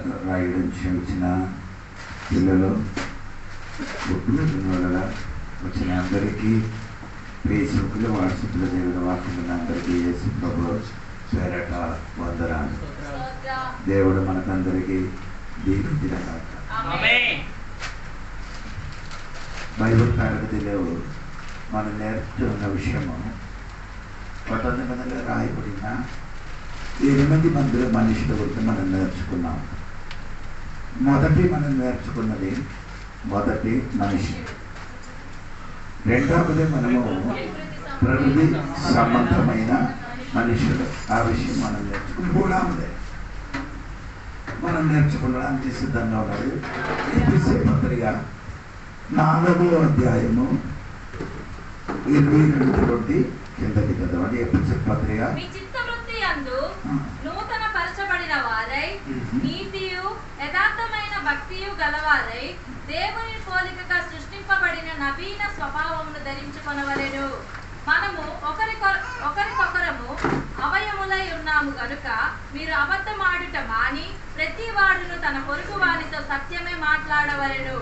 రాయడం క్షమించిన పిల్లలు వల్ల వచ్చిన అందరికీ ఫేస్బుక్లో వాట్సాప్లో దేవుని వాక్యం అందరికీ యేసు ప్రభు పేరట వందనాలు. దేవుడు మనకందరికీ దీవించిన బైబిల్ తరగతిలో మనం నేర్చుకున్న విషయము 1900 రాయబడిన 8 మంది మనుషుల గురించి మనం నేర్చుకున్నాం. మనం నేర్చుకున్నది మొదటి మనిషి. రెండవది మనము ప్రకృతి సంబంధమైన మనుషులు. ఆ విషయం మనం నేర్చుకుని మూడవది మనం నేర్చుకోవడానికి సిద్ధంగా ఉన్నది ఎఫెసీ పత్రిక 4వ అధ్యాయము 22 నుండి కిందకి చదవండి. ఎఫెసీ పత్రిక నూతన పరచబడిన వారై నీతియు యథార్థమైన భక్తియు గలవారై దేవుని పోలికగా సృష్టింపబడిన నవీన స్వభావమును ధరించుకొనవలెను. మనము ఒకరికొకరము అవయములై ఉన్నాము గనుక మీరు అబద్ధమాడుట మాని ప్రతి వాడును తన పొరుగు వారితో సత్యమే మాట్లాడవలెను.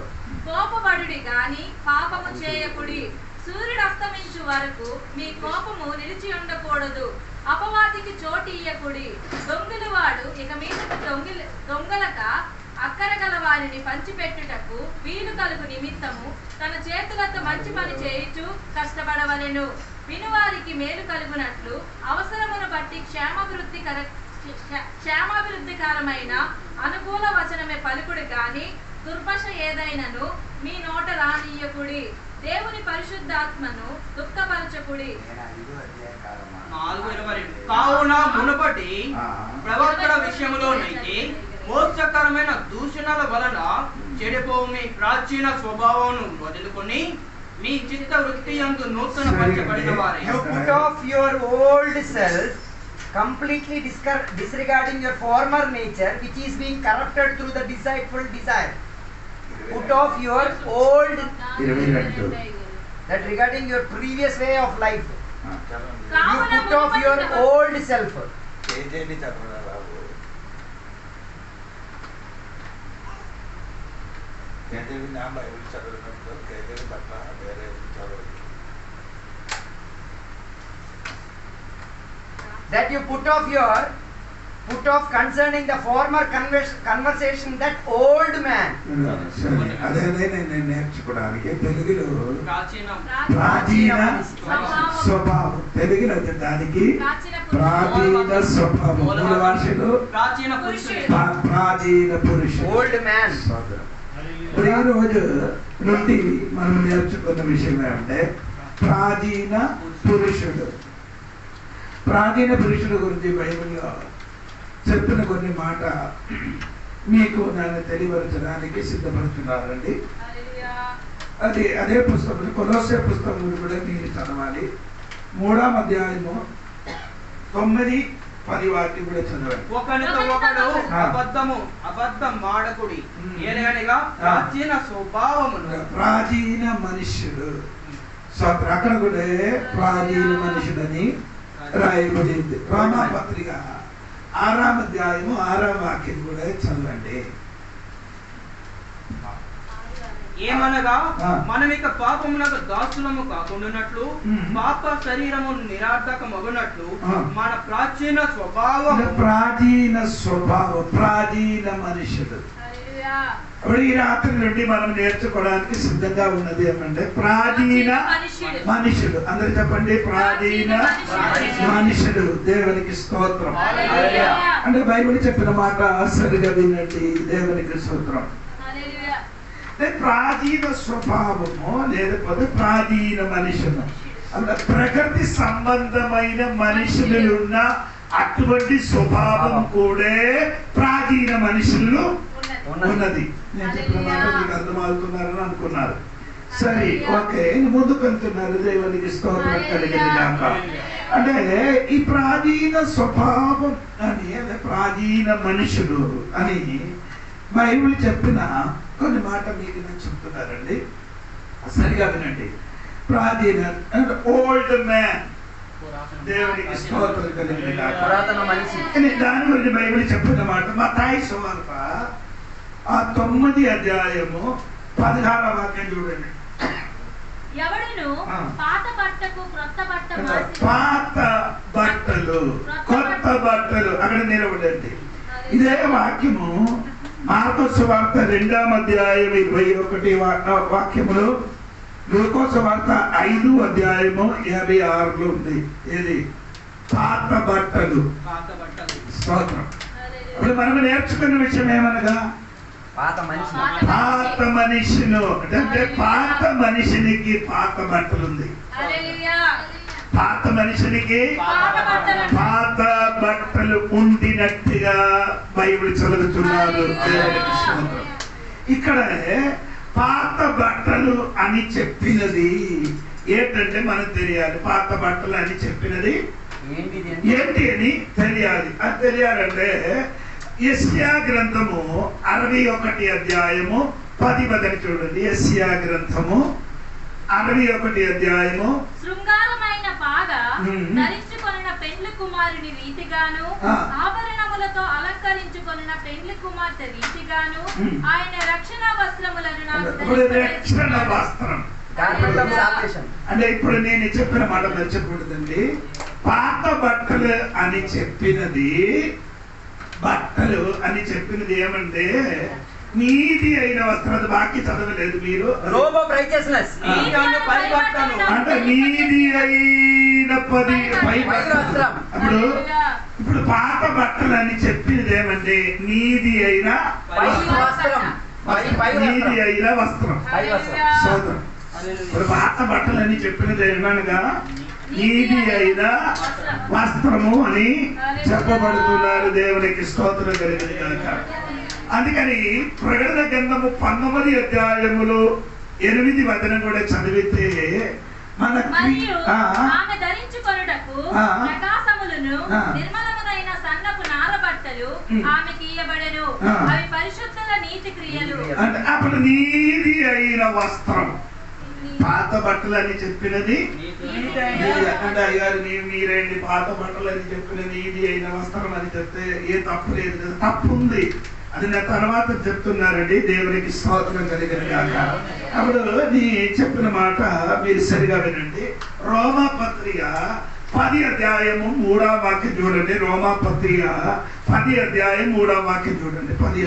కోపపడుడి గాని పాపము చేయకుడి. సూర్యుడు అస్తమించు వరకు మీ కోపము నిలిచి ఉండకూడదు. అపవాదికి చోటు ఇయ్యకుడి. దొంగలు వాడు ఇక మీదట దొంగలక అక్కరగల వారిని పంచిపెట్టుటకు వీలు కలుగు నిమిత్తము తన చేతులతో మంచి పని చేయుచు కష్టపడవలెను. వినువారికి మేలు కలుగునట్లు అవసరమును బట్టి క్షేమాభివృద్ధికరమైన అనుకూల వచనమే పలుకుడు గాని దుర్భష ఏదైనను మీ నోట రానియ్యకుడి. దేవుని పరిశుద్ధాత్మను దుఃఖపరచకుడి. కావున మునుపటి ప్రవర్తన విషయంలోనైతే మోసకరమైన దూషణల వలన చెడిపోవు మీ ప్రాచీన స్వభావం వదులుకొని మీ చిత్త వృత్తి యందు నూతన పరచబడిన వారై You put off your old self, completely disregarding your former nature, which is being corrupted through the deceitful desire. Put off your old, that regarding your previous way of life. You put off your old self. That you put off concerning the former conversation, that old man. అదే నేను నేర్చుకోవడానికి తెలుగులో ప్రాచీన స్వభావం, తెలుగులో దానికి ప్రాచీన స్వభావం, మూల భాషలో ప్రాచీన పురుషుడు, old man. ఇప్పుడు ఈ రోజు నుండి మనం నేర్చుకున్న విషయం ఏమంటే ప్రాచీన పురుషుడు. ప్రాచీన పురుషుడు గురించి బైబిల్లో చెప్పిన కొన్ని మాట మీకు నన్ను తెలియపరచడానికి సిద్ధపడుతున్నారండి. అదే పుస్తకం కొలొస్సే పుస్తకం కూడా మీరు చదవాలి. 3వ అధ్యాయము 9-10 వాక్యం కూడా చదవాలి. ఒకనితో ఒకడు అబద్ధం మాడకుడి. ఏలయనగా ప్రాచీన స్వభావమును ప్రాచీన మనుష్యుడు. సో అక్కడ కూడా ప్రాచీన మనుషుడని రాయబడింది. రోమా పత్రిక 6వ అధ్యాయము 6వ వాక్యం కూడా చదవండి. ఏమనగా మనమిక పాపమునకు దాసులము కాకుండానట్లు పాప శరీరము నిరార్థకమగునట్లు మన ప్రాచీన స్వభావం ప్రాచీన మనుషుడు. ఇప్పుడు ఈ రాత్రి నుండి మనం నేర్చుకోవడానికి సిద్ధంగా ఉన్నది ఏమంటే ప్రాచీన మనుషుడు. అందరు చెప్పండి, ప్రాచీన మనుషుడు. దేవునికి స్తోత్రం. అంటే బైబిల్ చెప్పిన మాట సరిగా వినండి. దేవునికి స్తోత్రం. ప్రాచీన స్వభావము లేకపోతే ప్రాచీన మనుషులు, అంటే ప్రకృతి సంబంధమైన మనుషులున్న అటువంటి స్వభావం కూడా ప్రాచీన మనుషుల్లో ఉన్నది. నేను చెప్పిన మాట మీకు అర్థమవుతున్నారని అనుకున్నారు. సరే, ఓకే, ముందుకు వెళ్తున్నారు. దేవునికి స్తోత్రం కలిగింది కాక. అంటే ఈ ప్రాచీన స్వభావం అని, అదే ప్రాచీన మనుషులు అని బైబిల్ చెప్పిన కొన్ని మాట మీకు నేను చెప్తున్నారండి. సరిగా వినండి. ప్రాచీన అంటే ఓల్డ్ మ్యాన్ దేవునికి స్తోత్రం కలిగిన గాక. పురాతన మనిషి. దాని గురించి బైబిల్ చెప్పినమాట మత్తయి సువార్త 9వ అధ్యాయము 16వ వాక్యం చూడండి. ఎవడును పాత బట్టకు క్రొత్త బట్ట మార్చి పాత బట్టలు కొత్త బట్టలు అక్కడ నిలబడండి. ఇదే వాక్యము మార్కొసు సువార్త 2వ అధ్యాయం 21వ వాక్యములు, లూకోసు వార్త 5వ అధ్యాయము 56లో ఉంది. ఏది? పాత బట్టలు. స్తోత్రం. ఇప్పుడు మనం నేర్చుకున్న విషయం ఏమనగా పాత మనిషి. పాత మనిషిను అంటే పాత మనిషినికి పాత బట్టలు ఉంది. పాత మనిషినికి పాత బట్టలు ఉండినట్టుగా బైబిల్ చదువుతున్నారు. ఇక్కడ పాత బట్టలు అని చెప్పినది ఏంటంటే మనకు తెలియాలి. పాత బట్టలు అని చెప్పినది ఏంటి అని తెలియాలి. అది తెలియాలంటే యెషయా గ్రంథము 61 అధ్యాయము 10 చూడండి. యెషయా గ్రంథము 61 అధ్యాయము. శృంగారమైన పాగా ధరించుకొనిన పెండ్లి కుమారుని రీతిగాను, ఆభరణములతో అలంకరించుకొనిన పెండ్లి కుమార్తె రీతిగాను ఆయన రక్షణ వస్త్రములను రక్షణ వస్త్రం అంటే ఇప్పుడు నేను చెప్పిన మాట మర్చిపోతుందండి. పాత బట్టలు అని చెప్పినది ఏమంటే నీతి అయిన వస్త్రం. బాకీ చదవలేదు మీరు. రోబ్ ఆఫ్ రైచియస్నెస్ అంటే నీతి అయిన వస్త్రం. ఇప్పుడు పాత బట్టలు అని చెప్పినది ఏమంటే నీతి అయిన వస్త్రం. నీతి అయిన వస్త్రం. సోదరం, ఇప్పుడు పాత బట్టలు అని చెప్పినది ఏమనగా నీతి అయిన వస్త్రము అని చెప్పబడుతున్నారు. దేవునికి స్తోత్రం కలిగిన గాక. అందుకని ప్రకటన గ్రంథము 19వ అధ్యాయములో 8వ వచనం కూడా చదివితే మనకు ఆమె ధరించుకొనుటకు ప్రకాశములను నిర్మలములైన సన్నపు నారబట్టలు ఆమెకి ఇయ్యబడెను. అవి పరిశుద్ధుల నీతి క్రియలు. అప్పుడు నీతి అయిన వస్త్రం. పాత బట్టలు అని చెప్పినది అంటే అయ్యారు మీరేంటి పాత బట్టలు అని చెప్పినది నీతి అయిన వస్త్రం అని చెప్తే ఏ తప్పు లేదు కదా. తప్పు ఉంది, అది నా తర్వాత చెప్తున్నారండి. దేవునికి స్తోత్రం కలిగిన గాక. అప్పుడు నీ చెప్పిన మాట మీరు సరిగా వినండి. రోమా పత్రిక 10వ అధ్యాయము 3వ వాక్యం చూడండి. రోమా పత్రిక 10వ అధ్యాయం 3వ వాక్యం చూడండి. 10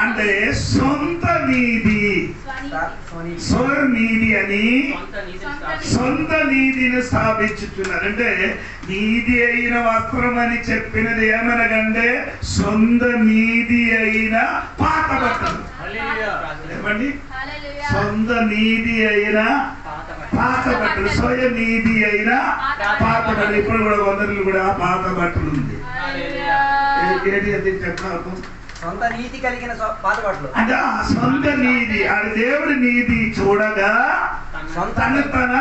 అంటే సొంత నీతి, స్వనీతి అని సొంత నీతిని స్థాపించుతున్నారు. అంటే నీతి అయిన వస్త్రం అని చెప్పినది ఏమనగంటే సొంత నీతి అయిన పాత బట్టలు. ఏమండి? సొంత నీతి అయిన పాత బట్టలు, స్వయం నీతి అయిన పాత బట్టలు. ఇప్పుడు కూడా కొందరు కూడా పాత బట్టలు ఉంది. ఏంటి అది చెప్పడం? సొంత నీతి కలిగిన పాత బట్టలు అంటే ఆ సొంత నీతి, ఆ దేవుడి నీతి చూడగా తన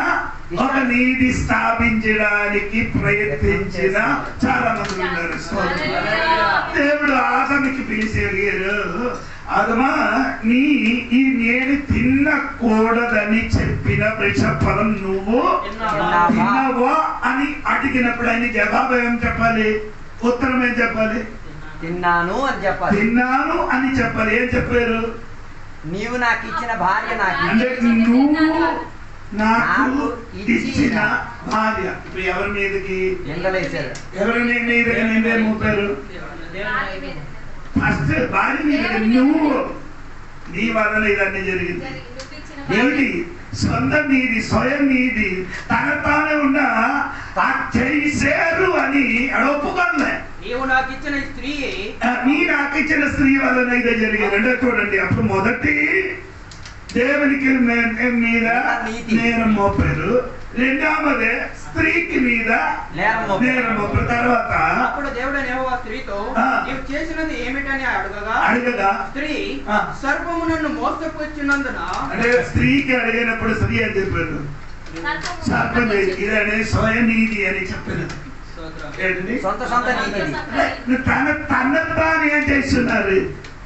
ఒక నీతి స్థాపించడానికి ప్రయత్నించిన చాలా మంది ఉన్నారు. దేవుడు ఆదమికి పిలిచి అడిగారు, ఆదమా నేను తినకూడదని చెప్పిన వృక్షఫలం నువ్వు తిన్నావా అని అడిగినప్పుడు ఆయన జవాబు ఏం చెప్పాలి? ఉత్తరం ఏం చెప్పాలి? తిన్నాను అని చెప్పాలి. తిన్నాను అని చెప్పాలి. ఏం చెప్పారు? నీవు నాకు ఇచ్చిన భార్య నాకు. అంటే నువ్వు నాకు ఇచ్చిన భార్య. ఇప్పుడు ఎవరి మీదకి నిందలేశారు? ఎవరి మీదకి నిందే మోపారు? ఫస్ట్ భార్య మీదకి. నువ్వు నీ వలన ఇదన్నీ జరిగింది. ఏమిటి? సొంత నీది, స్వయం నీది, తన తానే ఉన్న చేశారు అని ఒప్పుకోలే. నీవు నాకు ఇచ్చిన స్త్రీ, నీ నాకు ఇచ్చిన స్త్రీ వలన ఇదే జరిగింది అంటే చూడండి. అప్పుడు మొదటి దేవునికి మీద నేరం మోపారు, రెండవది స్త్రీకి మీద నేరం మోపారు. తర్వాత అప్పుడు దేవుడు యెహోవా స్త్రీతో నీవు చేసినది ఏమిటని అడగగా స్త్రీ సర్పము నన్ను మోసపుచ్చినందున, అంటే స్త్రీకి అడిగినప్పుడు స్త్రీ అని చెప్పారు సర్పం ఇదే స్వయం నీతి అని చెప్పినది. తన తాను ఏం చేస్తున్నారు?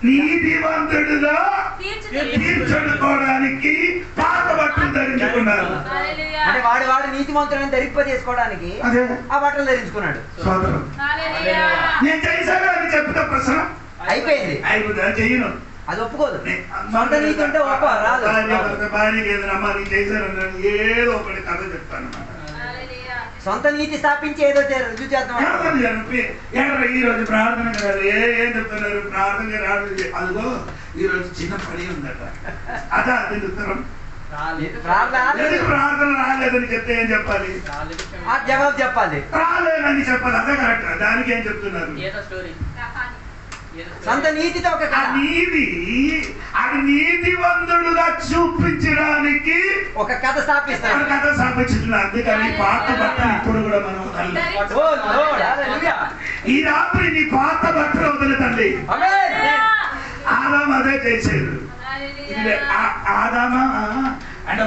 నీతివంతుడుగా తీర్చుకోవడానికి పాత బట్టలు ధరించుకున్నారు. అంటే వాడు నీతిమంతులను ధరింపజేసుకోవడానికి ఆ బట్టలు ధరించుకున్నాడు. సోదరం, నేను చేశాను అని చెప్తా ప్రశ్న అయిపోయింది. చెయ్యను, అది ఒప్పుకోదు. సొంత నీతి ఉంటే రాదు. భార్యకి ఏదైనా అమ్మ నీ చేశాను ఏదో ఒకటి కథ చెప్తాను. సొంత నీతి స్థాపించి ఏదో రుజువు చేద్దాం. ఈ రోజు ప్రార్థన కదా, ఏం చెప్తున్నారు ప్రార్థన రాదు. అదిగో ఈ రోజు చిన్న పని ఉందట, అదా అది ఉత్తరం. ప్రార్థన రాలేదని చెప్తే ఏం చెప్పాలి? జవాబు చెప్పాలి. రాలేదని చెప్పాలి, అదే కరెక్ట్. దానికి ఏం చెప్తున్నారు? సొంత నీతితో అది నీతివంతుడుగా చూపించడానికి ఒక కథ స్థాపిస్తారు. అందుకని పాత బట్టలు ఇప్పుడు కూడా మనం ఈ రాత్రి నీ పాత బట్టలు వదలతండి. ఆదాము అదే చేశాడు. ఆదామా అంటే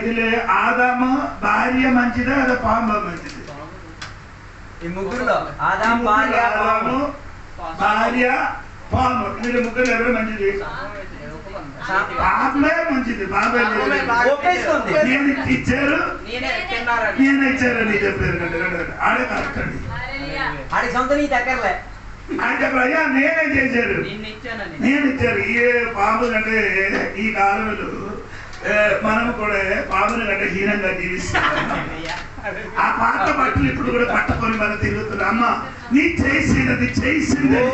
ఇదిలే ఆదాము భార్య మంచిదా అదే పాంబ మంచిది? ఈ ముగ్గురులో ఆదాము భార్య పాము, వీళ్ళు ముగ్గురు ఎవరు మంచిది? పాపమే మంచిది. బాబే నేను ఇచ్చారు నేను ఇచ్చారని చెప్పారు. ఆడే కరెక్ట్ అండి. ఆడి సొంత నీతి అక్కర్లే. ఆయన అయ్యా నేనేం చేశారు, నేను ఇచ్చారు. ఏ పాములు అంటే ఈ కాలంలో మనము కూడా పాముల కంటే హీనంగా జీవిస్తాం. ఆ పాత బట్టలు ఇప్పుడు కూడా పట్టుకొని మనం తిరుగుతున్నాం. అమ్మ నీ చేసింది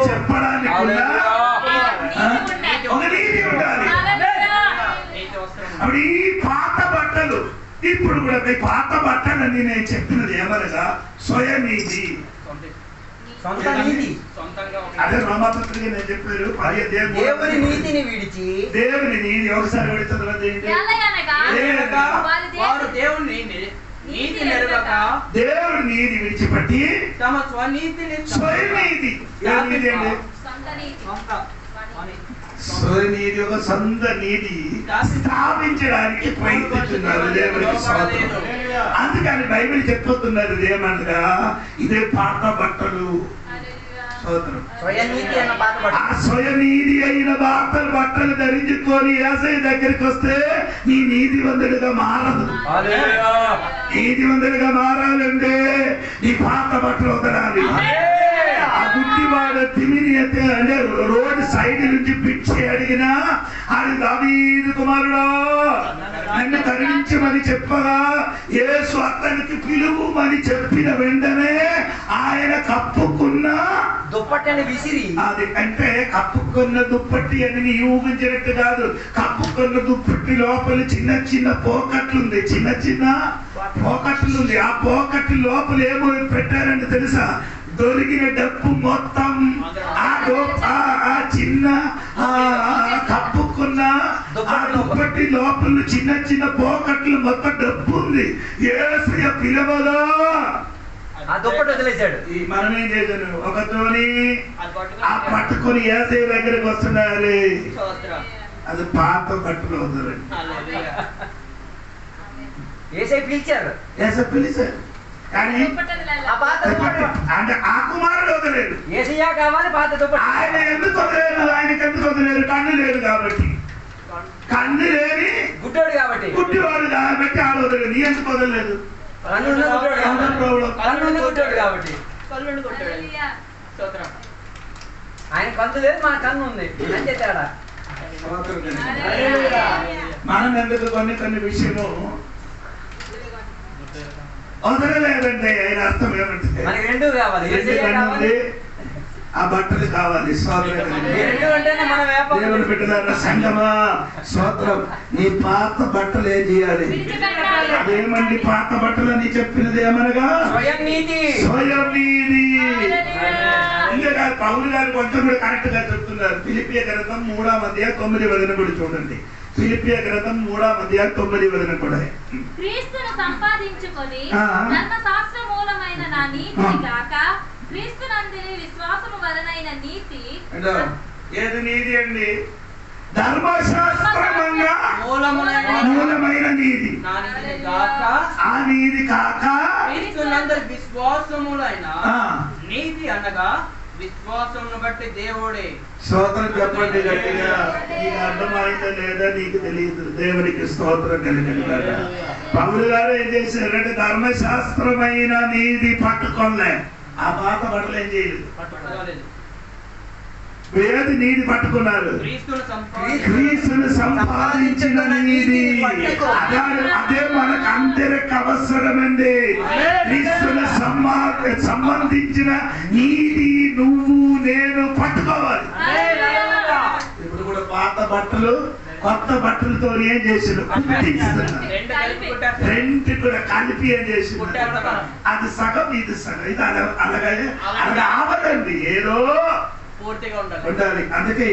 చెప్పడానికి కూడా ఒక నీతి ఉండాలి. అప్పుడు ఈ పాత బట్టలు ఇప్పుడు కూడా ఈ పాత బట్టలని నేను చెప్పినది ఏమనగా స్వయనీతి, అదే రోమాపత్రిక నేను చెప్పారు. దేవుని నీతిని విడిచి దేవుని నీతి ఒకసారి విడిచదు. దేవుని నీతి విడిచిపెట్టి తమ స్వనీతిని స్వయనీతి స్వనీతి ఒక సొంత నీతి స్థాపించడానికి ప్రయత్నిస్తున్నారు దేవుడికి స్తోత్రం. అందుకని బైబిల్ చెప్పుతున్నది ఏమనగా ఇదే పాత బట్టలు. స్వయనీతి అయిన బట్టలు ధరించుకొని యేసయ్య దగ్గరికి వస్తే నీ నీతివంతుడిగా మారదు. నీతివంతుడిగా మారాలంటే నీ పాత బట్టలు వదలాలి. ఆ గుడ్డివాడు తిమిని అంటే రోడ్డు సైడ్ నుంచి పిచ్చి అడిగినా అది దావీదు కుమారుడా నన్ను కరుణించమని చెప్పగా యేసు అతనికి పిలువమని చెప్పిన వెంటనే ఆయన కప్పుకున్న దుప్పట్టని విసిరి, అది అంటే కప్పుకున్న దుప్పటి అని నీ ఊహించినట్టు కాదు. కప్పుకున్న దుప్పటి లోపల చిన్న చిన్న పోకట్లుంది, చిన్న చిన్న పోకట్లుంది. ఆ పోకట్ల లోపల ఏమో పెట్టారంటే తెలుసా? దొరికిన డబ్బు మొత్తం ఆ చిన్న కప్పుకున్న ఆ దుప్పటి లోపల చిన్న చిన్న పోకట్లు మొత్తం డబ్బు ఉంది. యేసయ్య పిలవదా ఆ దుప్పటి వదిలేశాడు. మనం ఏం చేశాను? ఒకతోని ఆ పట్టుకొని యేసయ్య దగ్గరికి వస్తున్నారు. అది పాత బట్టలు వదలండి. యేసయ్య పిలిచారు, యేసయ్య పిలిచారు కానీ అంటే ఆ కుమారుడు వదలేడు. యేసయ్య కావాలి పాత దుప్పటి. ఆయన ఎందుకు వదలేరు? ఆయనకి ఎందుకు వదలేరు? కన్ను లేదు కాబట్టి. కన్ను లేని గుడ్డోడు కాబట్టి, గుడ్డివాడు కాబట్టి ఆడ వదలేదు. నీ ఎందుకు వదలలేదు? గుడ్డోడు కాబట్టి. ఆయన కన్ను లేదు, మన కన్ను ఉంది. అంతే తేడా. మనం ఎందుకు కొన్ని విషయము వదలలేదంటే ఆయన అర్థం ఏమంటే మనకి రెండు కావాలి. ఆ బట్టలు కావాలి. దేవుని బిడ్డలారా సంగమా స్తోత్రం. నీ పాత బట్టలు ఏం చేయాలి? అదేమండి పాత బట్టలు అని చెప్పినది ఏమనగా స్వయం నీతి. ఇంకా పౌలు గారు కొంచెం కూడా కరెక్ట్ గా చెప్తున్నారు. ఫిలిపియ గ్రంథం 3:9 కూడా చూడండి. ఫిలిపియ గ్రంథం 3:9 కూడా క్రీస్తును సంపాదించుకొని ధర్మశాస్త్ర మూలమైన నా నీతిని గాక క్రీస్తునందుని విశ్వాసము వలనైన నీతి. ఏది నీతి అండి? ధర్మశాస్త్రమంగా మూలమైన నీతి. ఆ నీతి కాక విశ్వాసములైన నీతి అనగా విశ్వాసమును బట్టి దేవుడే. స్తోత్రం చెప్పండి గట్టిగా. నీకు అర్థమైందా లేదా నీకు తెలియదు. దేవునికి స్తోత్రం కలిగిన పౌలు గారు ఏం చేశారంటే ధర్మశాస్త్రమైన నీది పట్టుకోలే. ఆ పాత బట్టలు ఏం చేయలేదు, వేది నీది పట్టుకున్నారు. క్రీస్తును సంపాదించిన నీది అదే మనకు అందరికి అవసరమండి. క్రీస్తును సంబంధించిన నీది నువ్వు నేను పట్టుకోవాలి. ఇప్పుడు కూడా పాత బట్టలు కొత్త బట్టలతో ఏం చేసిన రెండు కూడా కలిపి ఏం చేసిన, అది సగం ఇది సగం. ఇది అలాగే అలాగే ఆవదండి, ఏదో ఉండాలి. అందుకే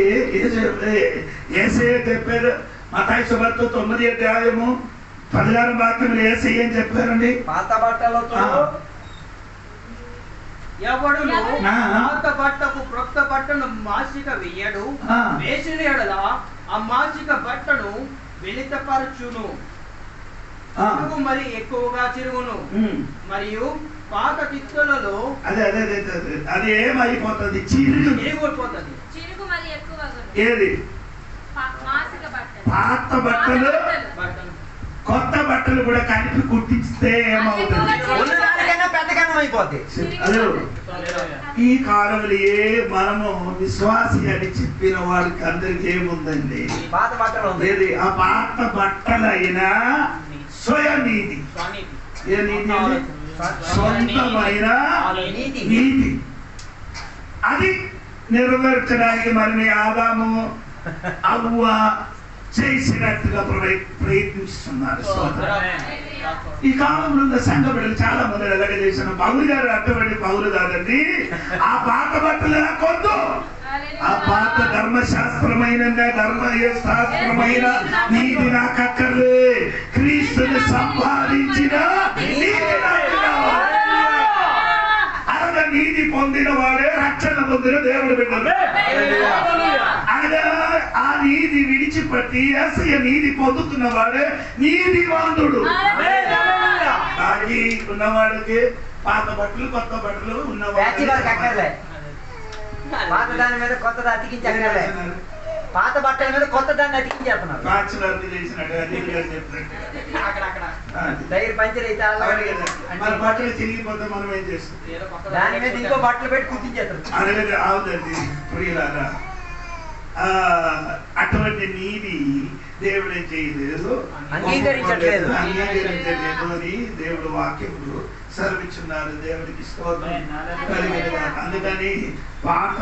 యేసయ్య చెప్పారు మత్తయి సువార్త 9వ అధ్యాయము 16వ వాక్యంలో యేసయ్య ఏం చెప్పారండి? పాత బట్టలతో ఎవడును పాత బట్టకు క్రొత్త బట్టను మాసిక వెయ్యడు. వేసిన ఎడల ఆ మాసిక బట్టను వెలితపరచును, మరి ఎక్కువగా చిరుగును. మరియు పాత తిత్తులలో అది ఏమైపోతుంది, చిరిగిపోతుంది. ఏది పాత బట్టలు కొత్త బట్టలు కూడా కలిపి కుట్టిస్తే ఏమవుతుంది? ఈ కాలంలో మనము విశ్వాసి అని చెప్పిన వాడికి అందరికి ఏముందండి? పాత బట్టలు. ఏది ఆ పాత బట్టలైనా స్వయనీతి. ఏ నీతి? సొంతమైన నీతి. అది నెరవేర్చడానికి మరి ఆదాము అవ్వ చేసినట్టుగా ప్రయత్నిస్తున్నారు. ఈ కాలంలో ఉన్న సంఘ బిడ్డలు చాలా మంది ఎలాగ చేసిన పౌలు గారు అర్థపడి పౌలు కాదండి, ఆ పాత బట్టలు నాకొద్దు. ఆ పాత ధర్మశాస్త్రమైన ధర్మశాస్త్రమైన నీతి నాకు అక్కర్లే. క్రీస్తుని సంపాదించిన అనగా నీతి పొందిన వాడే రక్షణ పొందిన దేవుడు బిడ్డలు. అనగా ఆ నీతి విడిచిపెట్టి యేసయ్య నీతి పొందుతున్న వాడే నీతివంతుడు. తాగి ఉన్నవాడికి పాత బట్టలు కొత్త బట్టలు ఉన్నవాడు పాత దాని మీద కొత్త అతికించక్కర్లే, పాత బట్టల మీద కొత్త దాన్ని అతికించేస్తున్నారు. టైర్ పంచర్ అయితే మన బట్టలు చిరిగిపోతే మనం ఏం చేస్తాం? దాని మీద ఇంకో బట్టలు పెట్టి కుట్టించేస్తారు. అలాగే అవుతుంది ప్రియులారా. అటువంటి నీతి దేవుడు ఏం చేయలేదు, అంగీకరించట్లేదు అని దేవుడు వాక్యములు సెలవిచ్చున్నారు. దేవుడికి స్తోత్రం కలిగిన. అందుకని పాత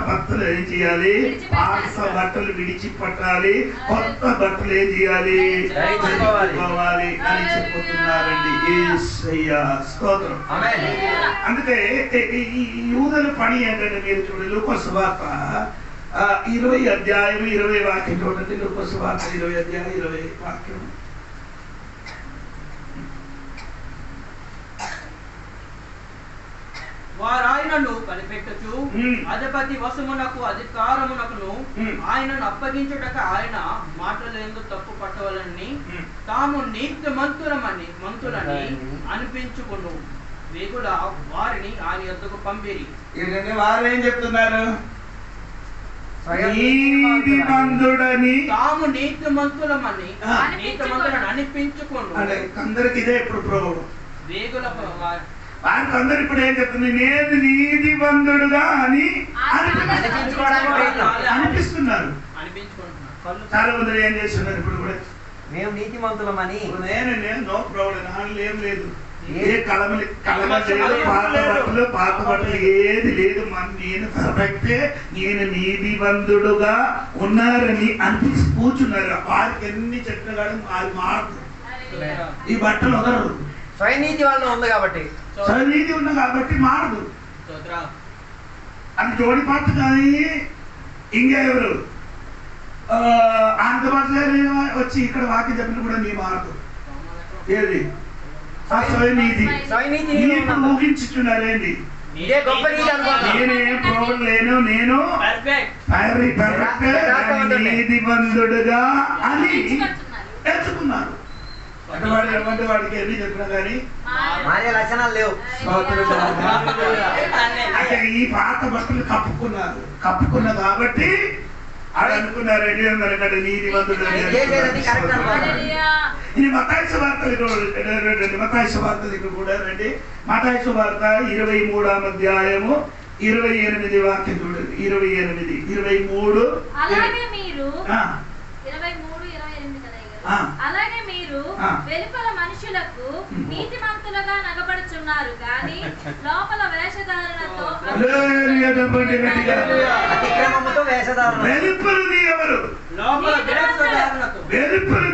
బట్టలు ఏం చేయాలి? పాత బట్టలు విడిచిపట్టాలి, కొత్త బట్టలు ఏం చేయాలి? ధరించుకోవాలి అని చెప్పుతున్నారండి. యేసయ్య స్తోత్రం. అందుకే ఈ యూదుల పని ఏంటంటే మీరు చూడండి, లూకా సువార్త 20 అధ్యాయం 20 వాక్యం చూడండి. లూకా సువార్త 20 అధ్యాయం 20 వాక్యం. వారాయనను కనిపెట్టుచు అధిపతి వశమునకు అధికారమునకును ఆయనను అప్పగించుటక ఆయన మాటలందు తప్పు పట్టవలని తాము నీతిమంతులని అనిపించుకును వేగుల వారిని ఆయన యొద్దకు పంపిరి. వారు ఏం చెప్తున్నారు? నీతిమంతుడని తాము నీతిమంతులని అనిపించుకును. అందరికి ఇదే ఇప్పుడు ప్రోగ్రాం. వేగుల వారికి అందరు ఇప్పుడు ఏం చెప్తుంది? నేను నీతిమంతుడుగా అని అనిపిస్తున్నారు. చాలా మంది ఏం చేస్తున్నారు ఇప్పుడు కూడా? మేము నీతిమంతులమని. నేను నో ప్రాబ్లం, ఏం లేదు, ఏ కలమ లేదు, పాత బట్టలు ఏది లేదు. నేను పర్ఫెక్టే, నేను నీతివంతుడుగా ఉన్నారని అనిపించి కూర్చున్నారు. వారికి ఎన్ని చెప్పిన కానీ వారి మార్పు ఈ బట్టలు వదలరు. స్వయనీతి వల్ల ఉంది కాబట్టి, స్వయనీతి ఉంది కాబట్టి మారదు. అది జోడి పాట కానీ ఇంకెవరు ఆంధ్రప్రదేశ్ వచ్చి ఇక్కడ వాక్యం చెప్పిన కూడా నీ మారదు. ఏది స్వయనీతి ఊహించుచున్నారేంటి? నేనేం ప్రాబ్లం లేను, నేను నీతివంతుడుగా అని ఎంచుకున్నాను. అంటే వాడు ఏమంటే వాడికి ఎన్ని చెప్పినా కానీ మారే లక్షణాలు లేవు. అంటే ఈ పాత బట్టలు కప్పుకున్న కాబట్టి అది అనుకున్నారు నీతివంతుడు. ఇది మత్తాయి సువార్త దగ్గర కూడా రండి. మత్తాయి సువార్త 23వ అధ్యాయము 28 వాక్యం చూడండి. 28, 23. అలాగే మీరు వెలుపల మనుషులకు నీతిమంతులుగా నగబడుచున్నారు కానీ లోపల వేషధారణతో అతిక్రమముతో వేషధారణ. వెలుపల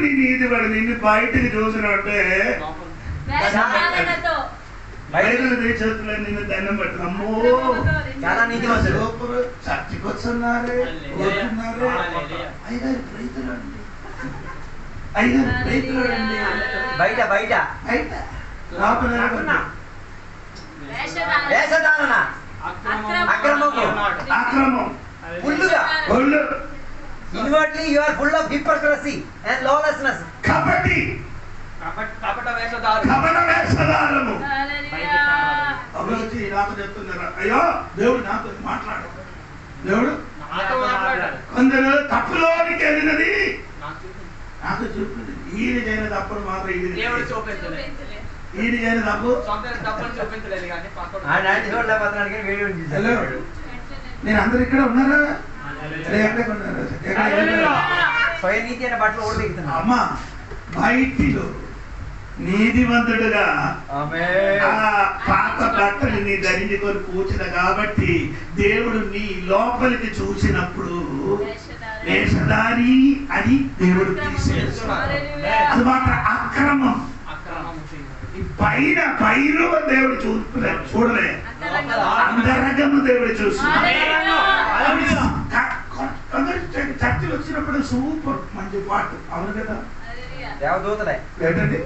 నీ నీతిపడి నిన్ను బయటికి చూసినట్టే వేషధారణతో బయటలు చేతుల్లో నిన్ను దండం పెట్టు. అమ్మో చాలా నీతిమంతులు చర్చికి వస్తున్నారే, వస్తున్నారే. ఐదారు రైతులు అండి, బయట బయట వేషధారణ, అక్రమం ఫుల్లుగా. Inwardly you are full of hypocrisy and lawlessness. కాబట్టి కపట వేషధారము. వచ్చి నాకు చెప్తున్నారు, అయ్యో దేవుడు నాతో మాట్లాడు, దేవుడు కొందరు తప్పులోనికి వెళ్ళినది నాకు చూపింది. ఈయన చేయన తప్పుడు మాత్రం ఈయన చేయన తప్పు. నేను అందరు ఇక్కడ ఉన్నారా? స్వయనీతి అనే బట్టలు ఓడిపోతున్నా. అమ్మా బయటిలో నీతివంతుడుగా ఆ పాత బట్టలు నీ ధరించుకొని కూర్చున్న కాబట్టి దేవుడు నీ లోపలికి చూసినప్పుడు వేషధారి అని దేవుడు తీసేస్తాడు. అది మాత్రం అక్రమం. పైన దేవుడు చూడలే, అంతరంగము దేవుడు చూస్తున్నాడు. చర్చలు వచ్చినప్పుడు సూపర్ మంచి పాట. అవును కదా, దేవదూతలే ఏంటండి?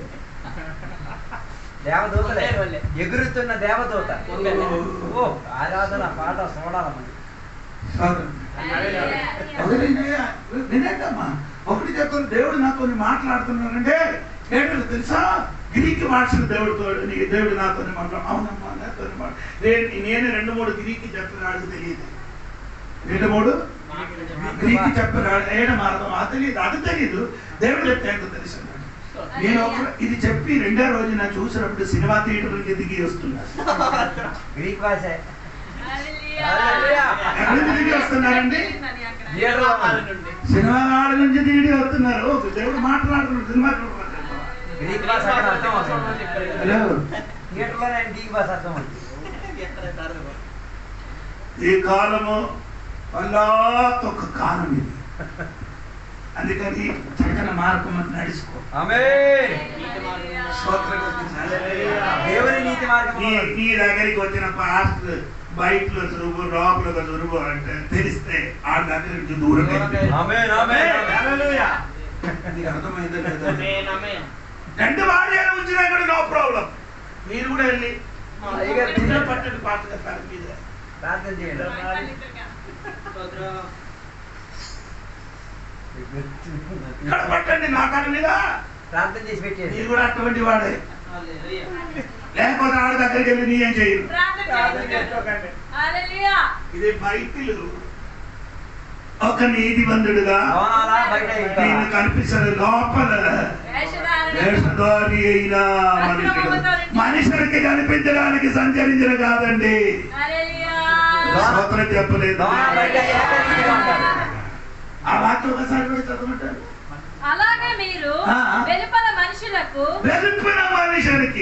దేవదూతలే, ఎగురుతున్న దేవదూత. ఓ ఆరాధన పాట చూడాలమ్మా. వినండమ్మా, ఒకటి చెప్పారు, దేవుడు నాతో మాట్లాడుతున్నానంటే ఏంటో తెలుసా? గ్రీక్ భాషను దేవుడు నాతో మాట్లాడు. అవునమ్మా నాతో నేను 2-3 గ్రీక్ చెప్పినాడు తెలియదు. 2-3 గ్రీక్ చెప్పినాడు ఏడ మార్గం అది తెలియదు. అది తెలియదు, దేవుడు చెప్తే ఏంటో తెలుసు. నేను ఇది చెప్పి 2వ రోజు నా చూసినప్పుడు సినిమా థియేటర్ నుంచి దిగి వస్తున్నాను. గ్రీక్ భాష దిగి వస్తున్నారండి, సినిమా హాల్ నుంచి దిగి వస్తున్నారు. దేవుడు మాట్లాడుతున్నాడు సినిమా. గ్రీక్ భాష అర్థం అవుతుంది. థియేటర్లో గ్రీక్ భాష అర్థం అవుతుంది. ఈ కాలము వల్ల ఒక కాలం ఇది. అందుకని చక్కని మార్గం నడుచుకో. దేవుని నీతి మార్గం. నీ దగ్గరికి వచ్చిన పాస్టర్ బయటలో చురుగు లోపల చురుగు అంటే తెలిస్తే ఆ దగ్గర నుంచి దూరం అర్థమైంది కదా. 2 వార్యాలు ఉంచినా కూడా నో ప్రాబ్లం. మీరు కూడా వెళ్ళి పట్టండి పాస్టర్ గారి మీద ప్రార్థన చేయండి. ఇక్కడ పట్టండి నా కాడ మీద ప్రార్థన చేసి పెట్టేది. మీరు కూడా అటువంటి వాడే, లేకపోతే ఆడ దగ్గరికి వెళ్ళి నీ ఏం చేయరు. ఇది బయటిలు ఒక నీతివంతుడుగా నేను కనిపిస్తాడు, లోపల వేషధారి అయిన మనుషుడు. మనుషులకి కనిపించడానికి సంచరించిన కాదండి. స్తోత్రం చెప్పలేదు. ఆ వాక్యం ఒకసారి కూడా చదవమంటారు. అలాగే మీరు వెలుపల మనుషులకు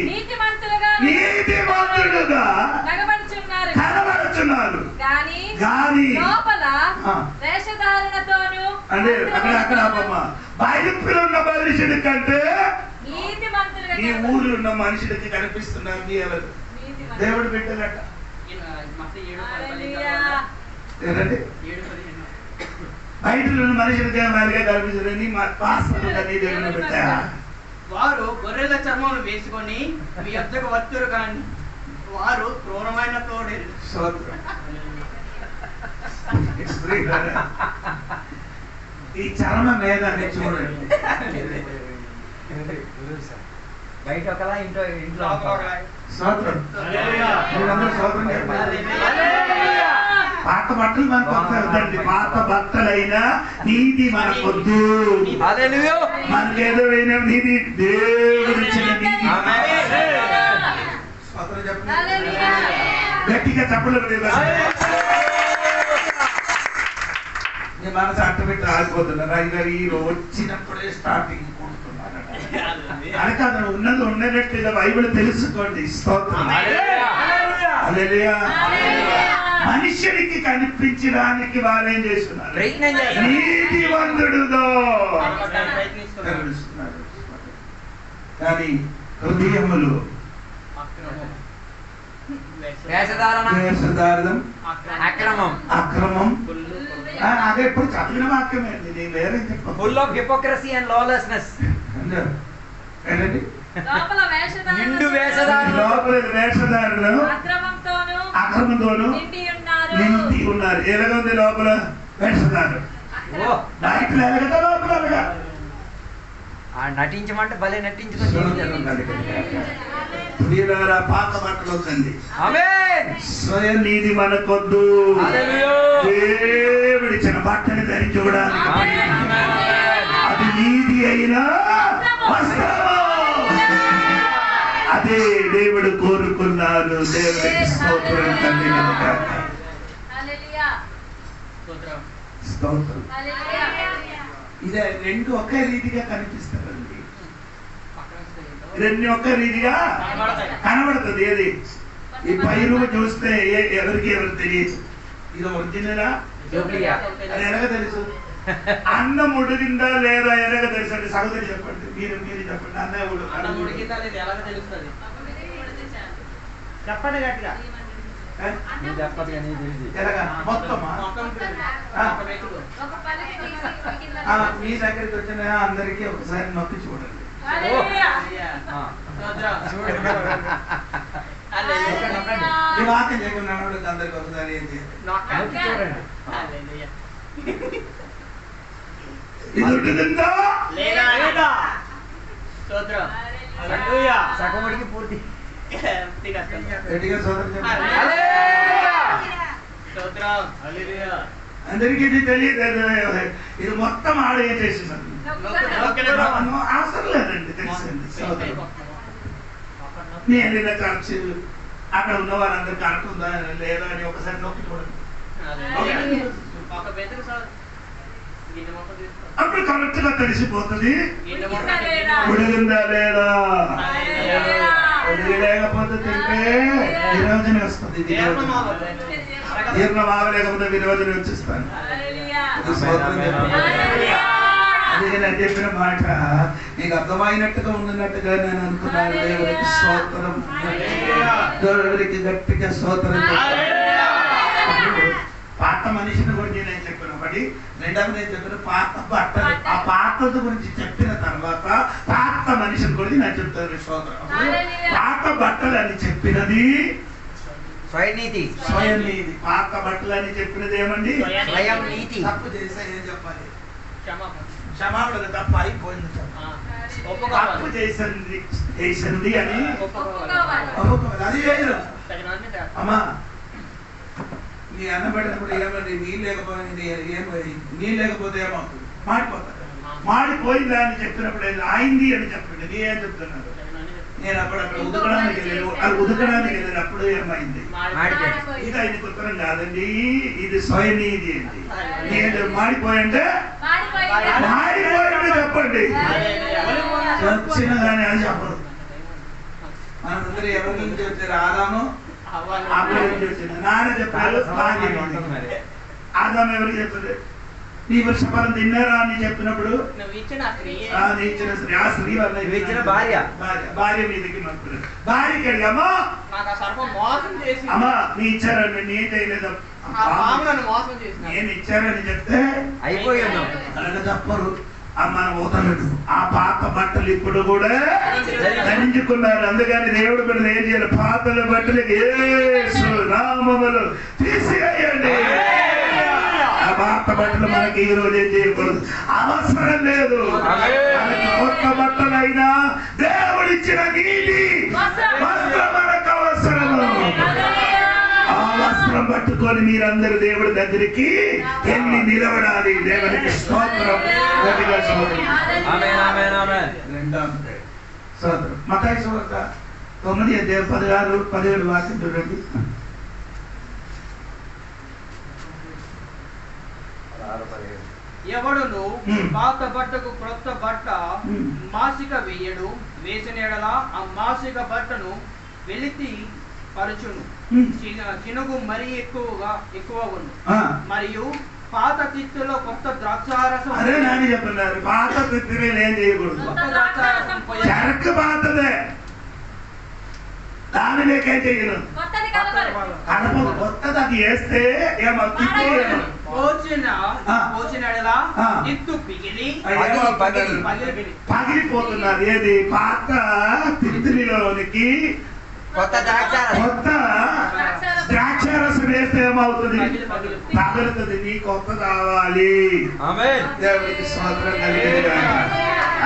నీతిమంతుడుగా కనబడుచున్నారు కానీ లోపల వేషధారణతోను. అంటే అక్కడ బయలులో ఉన్న మనుషుడి కంటే నీతిమంతులుగా ఈ ఊర్లో ఉన్న మనుషుడికి కనిపిస్తున్నారు. దేవుడు బిడ్డలట బయటలో ఉన్న మనుషులకి మరిగా కనిపిస్తుంది. దేవుడు బిడ్డ వారు గొర్రెల చర్మం వేసుకొని మీ యొద్దకు వత్తురు కానీ వారు క్రూరమైన తోడేరు. ఈ చర్మ మీద చూడండి, బయట ఒకలా ఇంట్లో ఇంట్లో స్తోత్రం. మీరందరూ స్తోత్రం చెప్పాలి. పాత బట్టలు మనకు వద్దండి. పాత బట్టలైనా నీతి మనకొద్దు. మనకేదో అయినా నీతి దేవుడు ఇచ్చిన నీతి. స్తోత్రం చెప్పండి గట్టిగా చెప్పలేదు. నేను మనసు అట్టబెట్టి ఆగిపోతున్నారు. రాజుగారు ఈ వచ్చినప్పుడే స్టార్టింగ్ అని కాదు, ఉన్నది ఉండనట్టుగా బైబిల్ తెలుసుకోండి. స్తోత్రం. హల్లెలూయా. మనుషుడికి కనిపించడానికి వారేం చేస్తున్నారు? నీతివంతుడుగా కనిపిస్తున్నారు. కానీ హృదయములు అక్రమం. అదే ఇప్పుడు చదివిన వాక్యమే. నేను వేరే చెప్పను. Full of hypocrisy and lawlessness. లోపల వేషధారులు అక్రమంతోను నిండి ఉన్నారు. ఎలాగుంది లోపల వేషధారులు? బయటలు ఎలాగదా లోపల అలాగా నటించమంటే భలే నటించుకొని పాత బట్టలు వద్దండి. స్వయం నీతి మనకొద్దు. దేవుడిచ్చిన బట్టని ధరించుకోవడానికి అది నీతి అయినా వస్త్రము. అదే దేవుడు కోరుకున్నారు. దేవుడికి స్తోత్రం తండ్రి. స్తోత్రం. ఇదే రెండు ఒకే రీతిగా కనిపిస్తారండి. రెండు ఒకే రీతిగా కనబడుతుంది. ఏది ఈ పైరు చూస్తే ఎవరికి ఎవరు తెలియదు. ఇది ఒరిజినలా అది ఎలాగ తెలుసు? అన్నం ఉడికిందా లేదా ఎలాగ తెలుసు అండి? సగోదరి చెప్పండి. మీరు చెప్పండి. అన్నం ఉడికిందా లేదా ఎలాగ తెలుస్తుంది? చెప్పండి గట్టిగా. ఎలాగా మొత్తమా? మీ దగ్గరికి వచ్చిన అందరికి ఒకసారి నొక్కి చూడండి. ఈ వాక్యం చేయకుండా అందరికి ఒకసారి ఏం చేయాలి? ఇది ఉంటుందా లేదా? సగముడికి పూర్తి అందరికీ ఇది తెలియదు. ఇది మొత్తం ఆడ ఏం చేసినారు? అవసరం లేదండి. తెలిసింది. నేను ఇలా ఖర్చు అక్కడ ఉన్న వారందరూ కరెక్ట్ ఉందా లేదా అని ఒకసారి నొక్కి చూడండి. అప్పుడు కరెక్ట్ గా తెలిసిపోతుంది. ఉడిగిందా లేదా? ఉడిగి లేకపోతే తింటే విరోజన వస్తుంది. జీర్ణం ఆగలేకపోతే విరోజన వచ్చేస్తాను. అదే నేను చెప్పిన మాట నీకు అర్థమైనట్టుగా ఉన్నట్టుగా నేను అనుకున్నాను. దేవుడికి స్తోత్రం. దేవుడికి గట్టిగా స్తోత్రం. పాత మనిషిని గురించి నేను చెప్పిన ఒకటి. రెండవది నేను చెప్పిన పాత బట్టలు. ఆ పాత గురించి చెప్పిన తర్వాత పాత మనిషిని గురించి నేను చెప్తాను. స్తోత్రం. పాత బట్టలు అని చెప్పినది స్వయం నీతి. స్వయం నీతి. పాత బట్టలు అని చెప్పినది ఏమండి? స్వయం నీతి. తప్పు చేసా ఏం చెప్పాలి? క్షమాపణ. తప్పు అయిపోయింది. తప్పు చేసింది అని అది వేరు. అమ్మా నీ అన్నబడినప్పుడు ఏమండి? నీళ్ళు లేకపోతే ఏమవుతుంది? మాడిపోతాడు. మాడిపోయిందా అని చెప్పినప్పుడు అయింది అని చెప్పండి. నీ ఏం చెప్తున్నాడు? నేను అప్పుడు అక్కడ ఉదకడానికి వెళ్ళాను. అది ఉదకడానికి వెళ్ళాను. అప్పుడు ఏమైంది? ఇది ఆయనకు ఉత్తరం కాదండి. ఇది స్వయనీది అండి. నేను మాడిపోయంటే మాడిపోయాడు చెప్పండి. వచ్చిన కానీ అది చెప్పదు. మనందరూ ఎవరి నుంచి వచ్చారు? ఆదాము అప్పుడు నుంచి వచ్చింది. నాన్న చెప్పారు. ఆదాము ఎవరికి చెప్పారు? నీ వృక్షఫలం తిన్నారా అని చెప్పినప్పుడు ఆ స్త్రీ వల్ల భార్య మీదకి నొప్పులు. భార్యకి అడిగామా అమ్మా నీ ఇచ్చారని నీ చేయలేదు. నేను ఇచ్చారని చెప్తే అయిపోయాను. అలాగే తప్పరు. మన ఉదరుడు ఆ పాత బట్టలు ఇప్పుడు కూడా ధరించుకున్నారు. అందుకని దేవుడు కూడా ఏం చేయాలి? పాతల బట్టలకి యేసు నామములో తీసివేయండి. ఆ పాత బట్టలు మనకి ఈ రోజు ఏం చేయకూడదు, అవసరం లేదు. మనకి కొత్త బట్టలైనా దేవుడిచ్చిన నీటి వస్త్రం మనకు అవసరము. ఆ వస్త్రం పట్టుకొని మీరందరూ దేవుడి దగ్గరికి వెళ్ళి నిలబడాలి. దేవునికి స్తోత్రం. మత్తయి సువార్త 9:16-17 వాక్యం చూడండి. ఎవడును పాత బట్టకు క్రొత్త బట్ట మాసిక వేయడు, వేసిన ఎడల ఆ మాసిక బట్టను వెలితి పరచును, చినుగు మరీ ఎక్కువ మరియు పాత తిత్తులో కొత్త ద్రాక్షారసం. అదే నాని చెప్తున్నారు, పాత తిత్తులు ఏం చేయకూడదు. చెరకు పాతదే, దాని లేకేం చేయను, కలపదు. కొత్తది అది వేస్తే పగిలిపోతున్నారు. ఏది పాత తిత్తులోనికి కొత్త ద్రాక్షారసం వేస్తే ఏమవుతుంది, పగులుతుంది. నీ కొత్త కావాలి. దేవుడికి స్తోత్రం కలిగింది.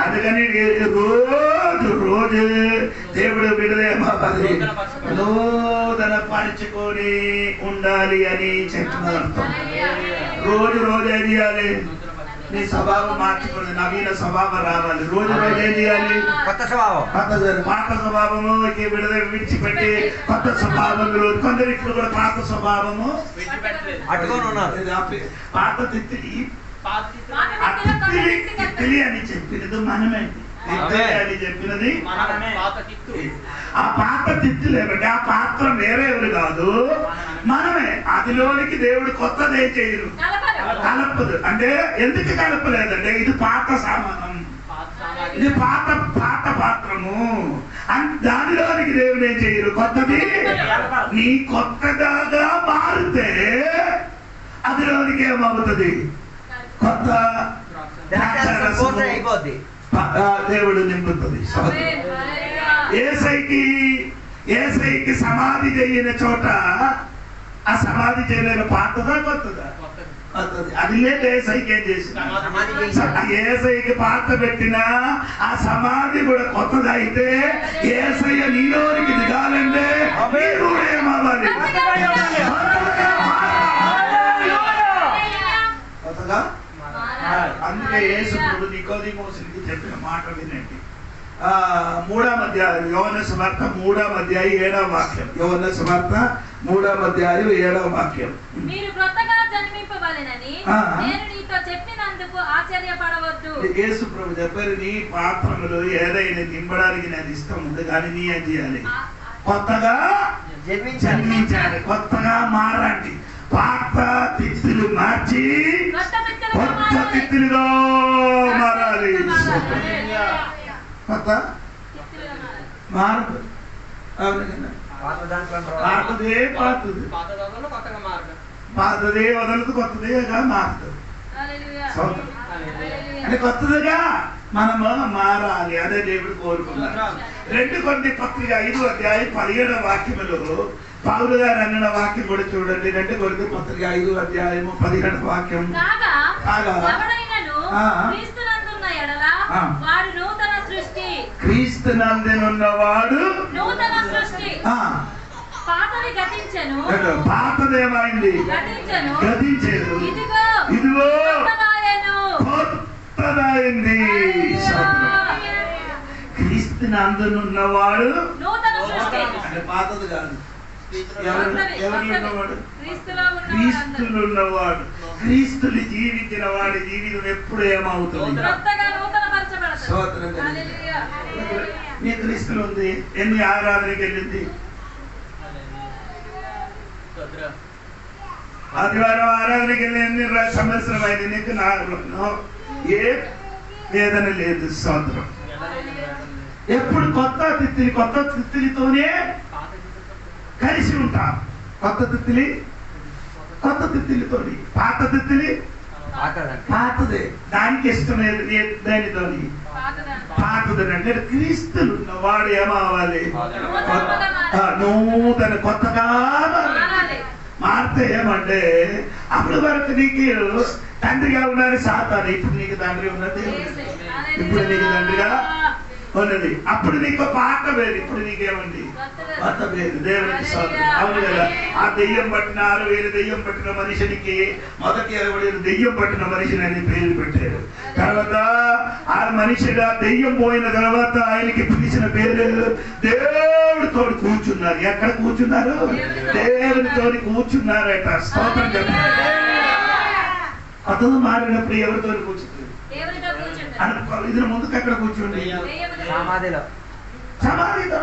అందుకని రోజు దేవుడు బిడ్డలేమవ్వాలి, నూతన పరుచుకొని ఉండాలి అని చెప్తున్నారు. రోజు ఏం చేయాలి, నీ స్వభావం మార్చుకోండి, నవీన స్వభావం రావాలి. రోజు ఏం చేయాలి, కొత్త స్వభావం. పాత స్వభావము విడుదల విడిచిపెట్టి కొత్త స్వభావంలో కొందరు ఇప్పుడు కూడా పాత స్వభావము అట్టుకొని ఉన్నారు. పాత తిత్తిలి అని చెప్పినది మనమే అని చెప్పినది. ఆ పాత తిత్తులు ఏమంటే ఆ పాత్ర వేరే ఎవరు కాదు, మనమే. అదిలోనికి దేవుడు కొత్తది ఏం చేయరు, కలపదు. అంటే ఎందుకు కలపలేదంటే ఇది పాత సామానం, ఇది పాత పాత్రము. దానిలోనికి దేవుడు ఏం చేయరు, కొత్తది. నీ కొత్తగా మారితే అదిలోనికి ఏమవుతుంది, కొత్త దేవుడు నింపుతుంది. ఏసైకి సమాధి చేయని చోట ఆ సమాధి చేయలేని పాతదా కొత్తదా, అది లేదు. ఏసైకి ఏం చేసింది, ఏసైకి పాత పెట్టిన ఆ సమాధి కూడా కొత్తది అయితే ఏసయ్య నీలోనికి దిగాలంటే మీరు ఏమవ్వాలి, కొత్తగా. అందుకే యేసు ప్రభు నికోదేమోసుకి చెప్పిన మాట వినండి. 3వ అధ్యాయం యోహాను సువార్త 3వ అధ్యాయం 7వ వాక్యం. యోహాను సువార్త 3వ అధ్యాయం 7వ వాక్యం. మీరు కొత్తగా జన్మింపవలెనని నేను నీతో చెప్పినందుకు ఆశ్చర్యపడవద్దు. యేసు ప్రభు చెప్పారు, నీ పాత్రములు ఏదైనా నింపడానికి నాకు ఇష్టం ఉంది, కానీ నీ ఏం చేయాలి, కొత్తగా జన్మించాలి, కొత్తగా మారండి. పాత తిత్తులు మార్చి కొత్త తిత్తులుగా మారాలి. కొత్త మారదు, పాతదే వదలదు, కొత్తదేగా మారుతుంది. అంటే కొత్తదిగా మనము మారాలి. అదే దేవుడు కోరుకున్నారు. 2 కొరింథీ పత్రిక 5వ అధ్యాయం 17వ వాక్యములో పౌలు గారు అన్న వాక్యం కూడా చూడండి. 2 కొరింథీ పత్రిక 5వ అధ్యాయము 17వ వాక్యం. క్రీస్తునందున్నవాడు నూతన సృష్టి, పాతదేమైంది, గతించెను, ఇదిగో కొత్తదైంది. క్రీస్తునందున్నవాడు అంటే పాతది కాదు, ఎవరున్నవాడు, క్రీస్తులు ఉన్నవాడు. క్రీస్తుని జీవించిన వాడి జీవితం ఎప్పుడు ఏమవుతుంది, నీ క్రీస్తులు ఉంది. ఎన్ని ఆరాధనకి వెళ్ళింది, ఆదివారం ఆరాధనకి వెళ్ళి ఎన్ని సంవత్సరం అయింది, నీకు ఏ వేదన లేదు. స్తోత్రం. ఎప్పుడు కొత్త తిత్తిలితోనే కలిసి ఉంటాం. కొత్త తిత్తిలితో, పాత తిత్తిలి పాతదే, దానికి ఇష్టం దానితోని పాతదని. అంటే క్రీస్తులు ఉన్నవాడు ఏమవ్వాలి, నూతన కొత్తగా మారితే ఏమంటే అప్పుడు వరకు నీకు తండ్రిగా ఉన్నారు సాతాను, ఇప్పుడు నీకు తండ్రి ఉన్నది, ఇప్పుడు నీకు తండ్రిగా ఉన్నది. అప్పుడు నీకు పాత వేరు, ఇప్పుడు నీకేమండి కొత్త వేరు. దేవునికి స్తోత్రం. అవును కదా. ఆ దెయ్యం పట్టిన 6,000 దెయ్యం పట్టిన మనిషినికి మొదటి 20 దెయ్యం పట్టిన మనిషిని అని పేరు పెట్టారు. తర్వాత ఆ మనిషిగా దెయ్యం పోయిన తర్వాత ఆయనకి పిలిచిన పేరు దేవుడితో కూర్చున్నారు. ఎక్కడ కూర్చున్నారు? దేవునితో కూర్చున్నారట. స్తోత్రం చెప్పారు. అతను మారినప్పుడు ఎవరితో కూర్చున్నారు? ఇది ముందుకు ఎక్కడ కూర్చోండి? సమాధిలో. సమాధిలో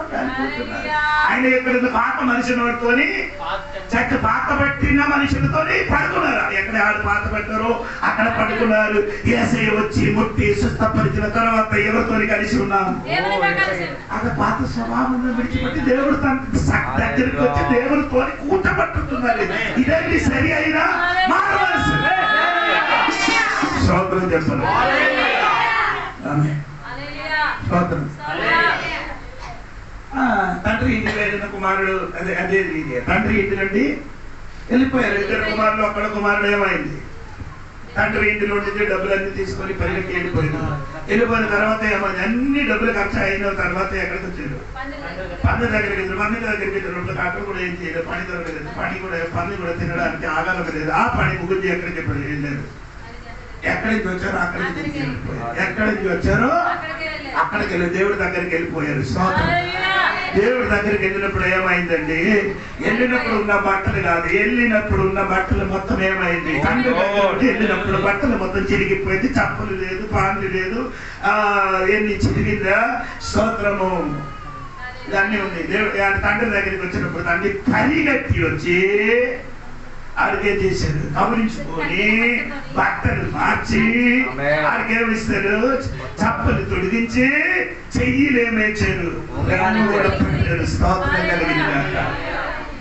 ఆయన ఎక్కడ పాత మనిషితోని చెట్టు పాత పట్టిన మనుషులతోని పడుకున్నారు. ఎక్కడ ఆడు పాత పెట్టారో అక్కడ పడుకున్నారు. యేసయ్య వచ్చి ముట్టి సుస్థపరిచిన తర్వాత ఎవరితో కలిసి ఉన్నాము? అక్కడ పాత స్వభావం విడిచిపెట్టి దేవుడు తన దగ్గరికి వచ్చి దేవుడితో కూటపట్టుతున్నారు. ఇదేంటి సరి అయినా మారవలసి స్తోత్రం చెప్పాలి. తండ్రి ఇంటి వెళ్ళిన కుమారుడు అదే రీతి. తండ్రి ఇంటి నుండి వెళ్ళిపోయారు. 2 కుమారులు. అక్కడ కుమారుడు ఏమైంది? తండ్రి ఇంటి నుండి డబ్బులన్నీ తీసుకొని పల్లెకి వెళ్ళిపోయిన తర్వాత ఏమైంది? అన్ని డబ్బులు ఖర్చు అయిన తర్వాత ఎక్కడికి వచ్చారు? పంది దగ్గరికి వెళ్ళారు. పంది దగ్గరికి వెళ్ళినప్పుడు అక్కడ కూడా ఏం చేయలేదు. పని దొరకలేదు. పని కూడా తినడానికి ఆగాలం లేదు. ఆ పని ముగ్గురు ఎక్కడికి వెళ్ళారు. ఎక్కడి నుంచి వచ్చారో అక్కడికి వెళ్ళిపోయారు. ఎక్కడి నుంచి వచ్చారో అక్కడికి వెళ్ళి దేవుడి దగ్గరికి వెళ్ళిపోయారు. దేవుడి దగ్గరికి వెళ్ళినప్పుడు ఏమైందండి? వెళ్ళినప్పుడు ఉన్న బట్టలు కాదు, వెళ్ళినప్పుడు ఉన్న బట్టలు మొత్తం ఏమైంది? తండ్రి దగ్గరికి వెళ్ళినప్పుడు బట్టలు మొత్తం చిరిగిపోయింది. చప్పులు లేదు, పాన్లు లేదు, ఎన్ని చిరిగిందా? స్తోత్రము. ఇవన్నీ ఉంది. దేవుడు తండ్రి దగ్గరికి వచ్చినప్పుడు తండ్రి పరిగెత్తి వచ్చి ఆడికేం చేశారు? కబురించుకొని బట్టలు మార్చి ఆడికేమిస్తారు? చప్పలు తొడిగించి చెయ్యిలేమేచారు? కూడా పెట్టారు. స్తోత్రం కలిగిన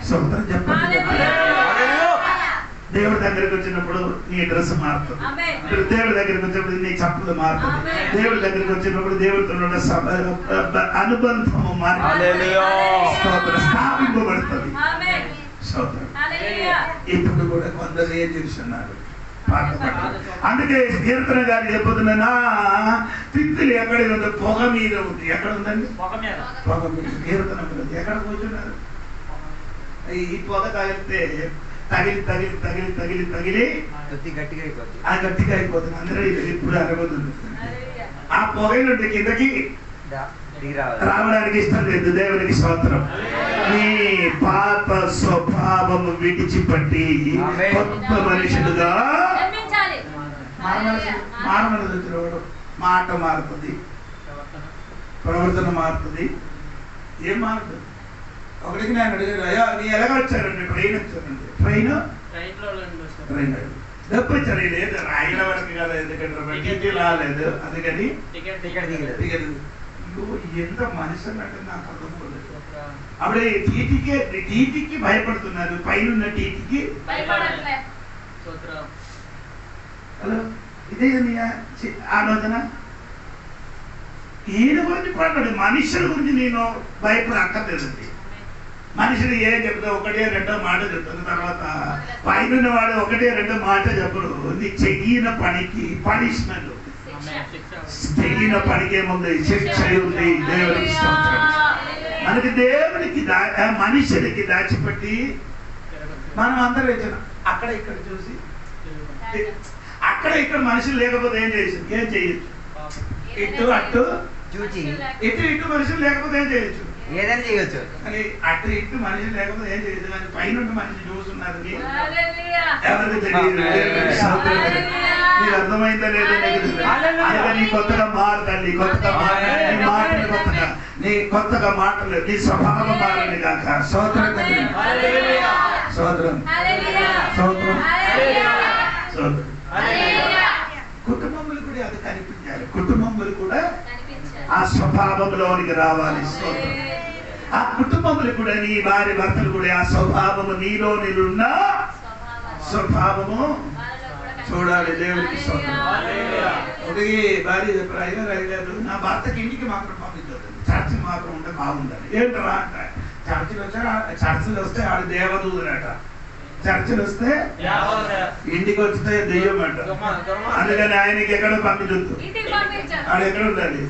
స్తోత్రం చెప్పండి. దేవుడి దగ్గరికి వచ్చినప్పుడు నీ డ్రెస్ మారుతుంది. దేవుడి దగ్గరికి వచ్చినప్పుడు నీ చప్పులు మారుతుంది. దేవుడి దగ్గరికి వచ్చినప్పుడు దేవుడితో ఉన్న అనుబంధము మారుతుంది. స్తోత్రం స్థాపింపబడుతుంది. స్తోత్రం. ఇప్పుడు కూడా కొందరు ఏం చేస్తున్నారు? అందుకే కీర్తన గారు చెప్పుతున్నా తిత్తులు ఎక్కడ ఉంది? పొగ మీద ఉంది. ఎక్కడ ఉందండి? పొగ మీద. కీర్తన ఉంది. ఎక్కడ కూర్చున్నారు? ఈ పొగ తగిలితే తగిలి తగిలి తగిలి తగిలి తగిలి గట్టిగా అయిపోతుంది. అందరూ ఇప్పుడు అరగొద్దు. ఆ పొగ నుండి కిందకి రావడానికి ఇష్టం లేదు. దేవునికి స్తోత్రం. నీ పాత స్వభావం విడిచిపట్టి కొత్త మనుషులుగా మారమని మాట మారుతుంది, ప్రవర్తన మారుతుంది. ఏం మారుతుంది? ఒకటికి నేను అడిగాను, అయ్యా నీ ఎలాగ వచ్చారండి? ట్రైన్ వచ్చారండి. ట్రైన్ డబ్బు వచ్చారు. లేదు రాయల వరకు కదా, ఎందుకంటే రాలేదు. అందుకని టికెట్ ఎంత మనుషులు అంటే నాకు అర్థం. అప్పుడే టీటీకి భయపడుతున్నారు. పైన టీటీకి హలో, ఇదే ఆలోచన. ఈయన గురించి పడ్డాడు. మనుషుల గురించి నేను భయపడి అక్కర్లేదండి. మనుషులు ఏం చెప్తా 1-2 మాట చెప్తాను. తర్వాత పైన వాడు 1-2 మాట చెప్పడు. నీ చెయ్యిన పనికి పనిష్మెంట్, చెయ్యిన పనికి ఏముంది? శిక్ష ఉంది. దేవునికి స్తోత్రం. మనకి దేవునికి మనుషులకి దాచిపెట్టి మనం అందరూ అక్కడ ఇక్కడ చూసి అక్కడ ఇక్కడ మనుషులు లేకపోతే ఏం చేయొచ్చు? ఏం చేయొచ్చు? ఇటు అటు చూచి ఇటు మనుషులు లేకపోతే ఏం చేయొచ్చు? ఏదైనా చేయొచ్చు. కానీ అటు ఇటు మనుషులు లేకపోతే ఏం చేయొచ్చు? కానీ పైన మనిషి చూస్తున్నారు. ఎవరికి తెలియదు. నీకు అర్థమైందా లేదా? నీ కొత్తగా మారదండి. కొత్తగా నీ మాటలు కొత్తగా, నీ కొత్తగా మాటలు, నీ స్వభావం మారని కాక. స్తోత్రం స్తోత్రం స్తోత్రం స్తోత్రం. కుటుంబములు కూడా అది కనిపించాలి. కుటుంబములు కూడా ఆ స్వభావంలోనికి రావాలి. స్తోత్రం. ఆ కుటుంబములు కూడా, నీ భార్య భర్తలు కూడా ఆ స్వభావము నీలో నిలున్న స్వభావము చూడాలి. దేవుడికి స్తోత్రం. ఒకటి భార్య చెప్పారు, నా భర్తకి ఇంటికి మాత్రం పంపించదు, చర్చి మాత్రం ఉంటే బాగుండాలి. ఏంటరా అంట? చర్చిలో వచ్చారు. చర్చిలో వస్తే ఆడు దేవదూదులట. చర్చలు వస్తే ఇంటికి వస్తే దెయ్యం అంట. అందుకని ఆయనకి ఎక్కడ పంపించొద్దు, ఆడు ఎక్కడ ఉండాలి,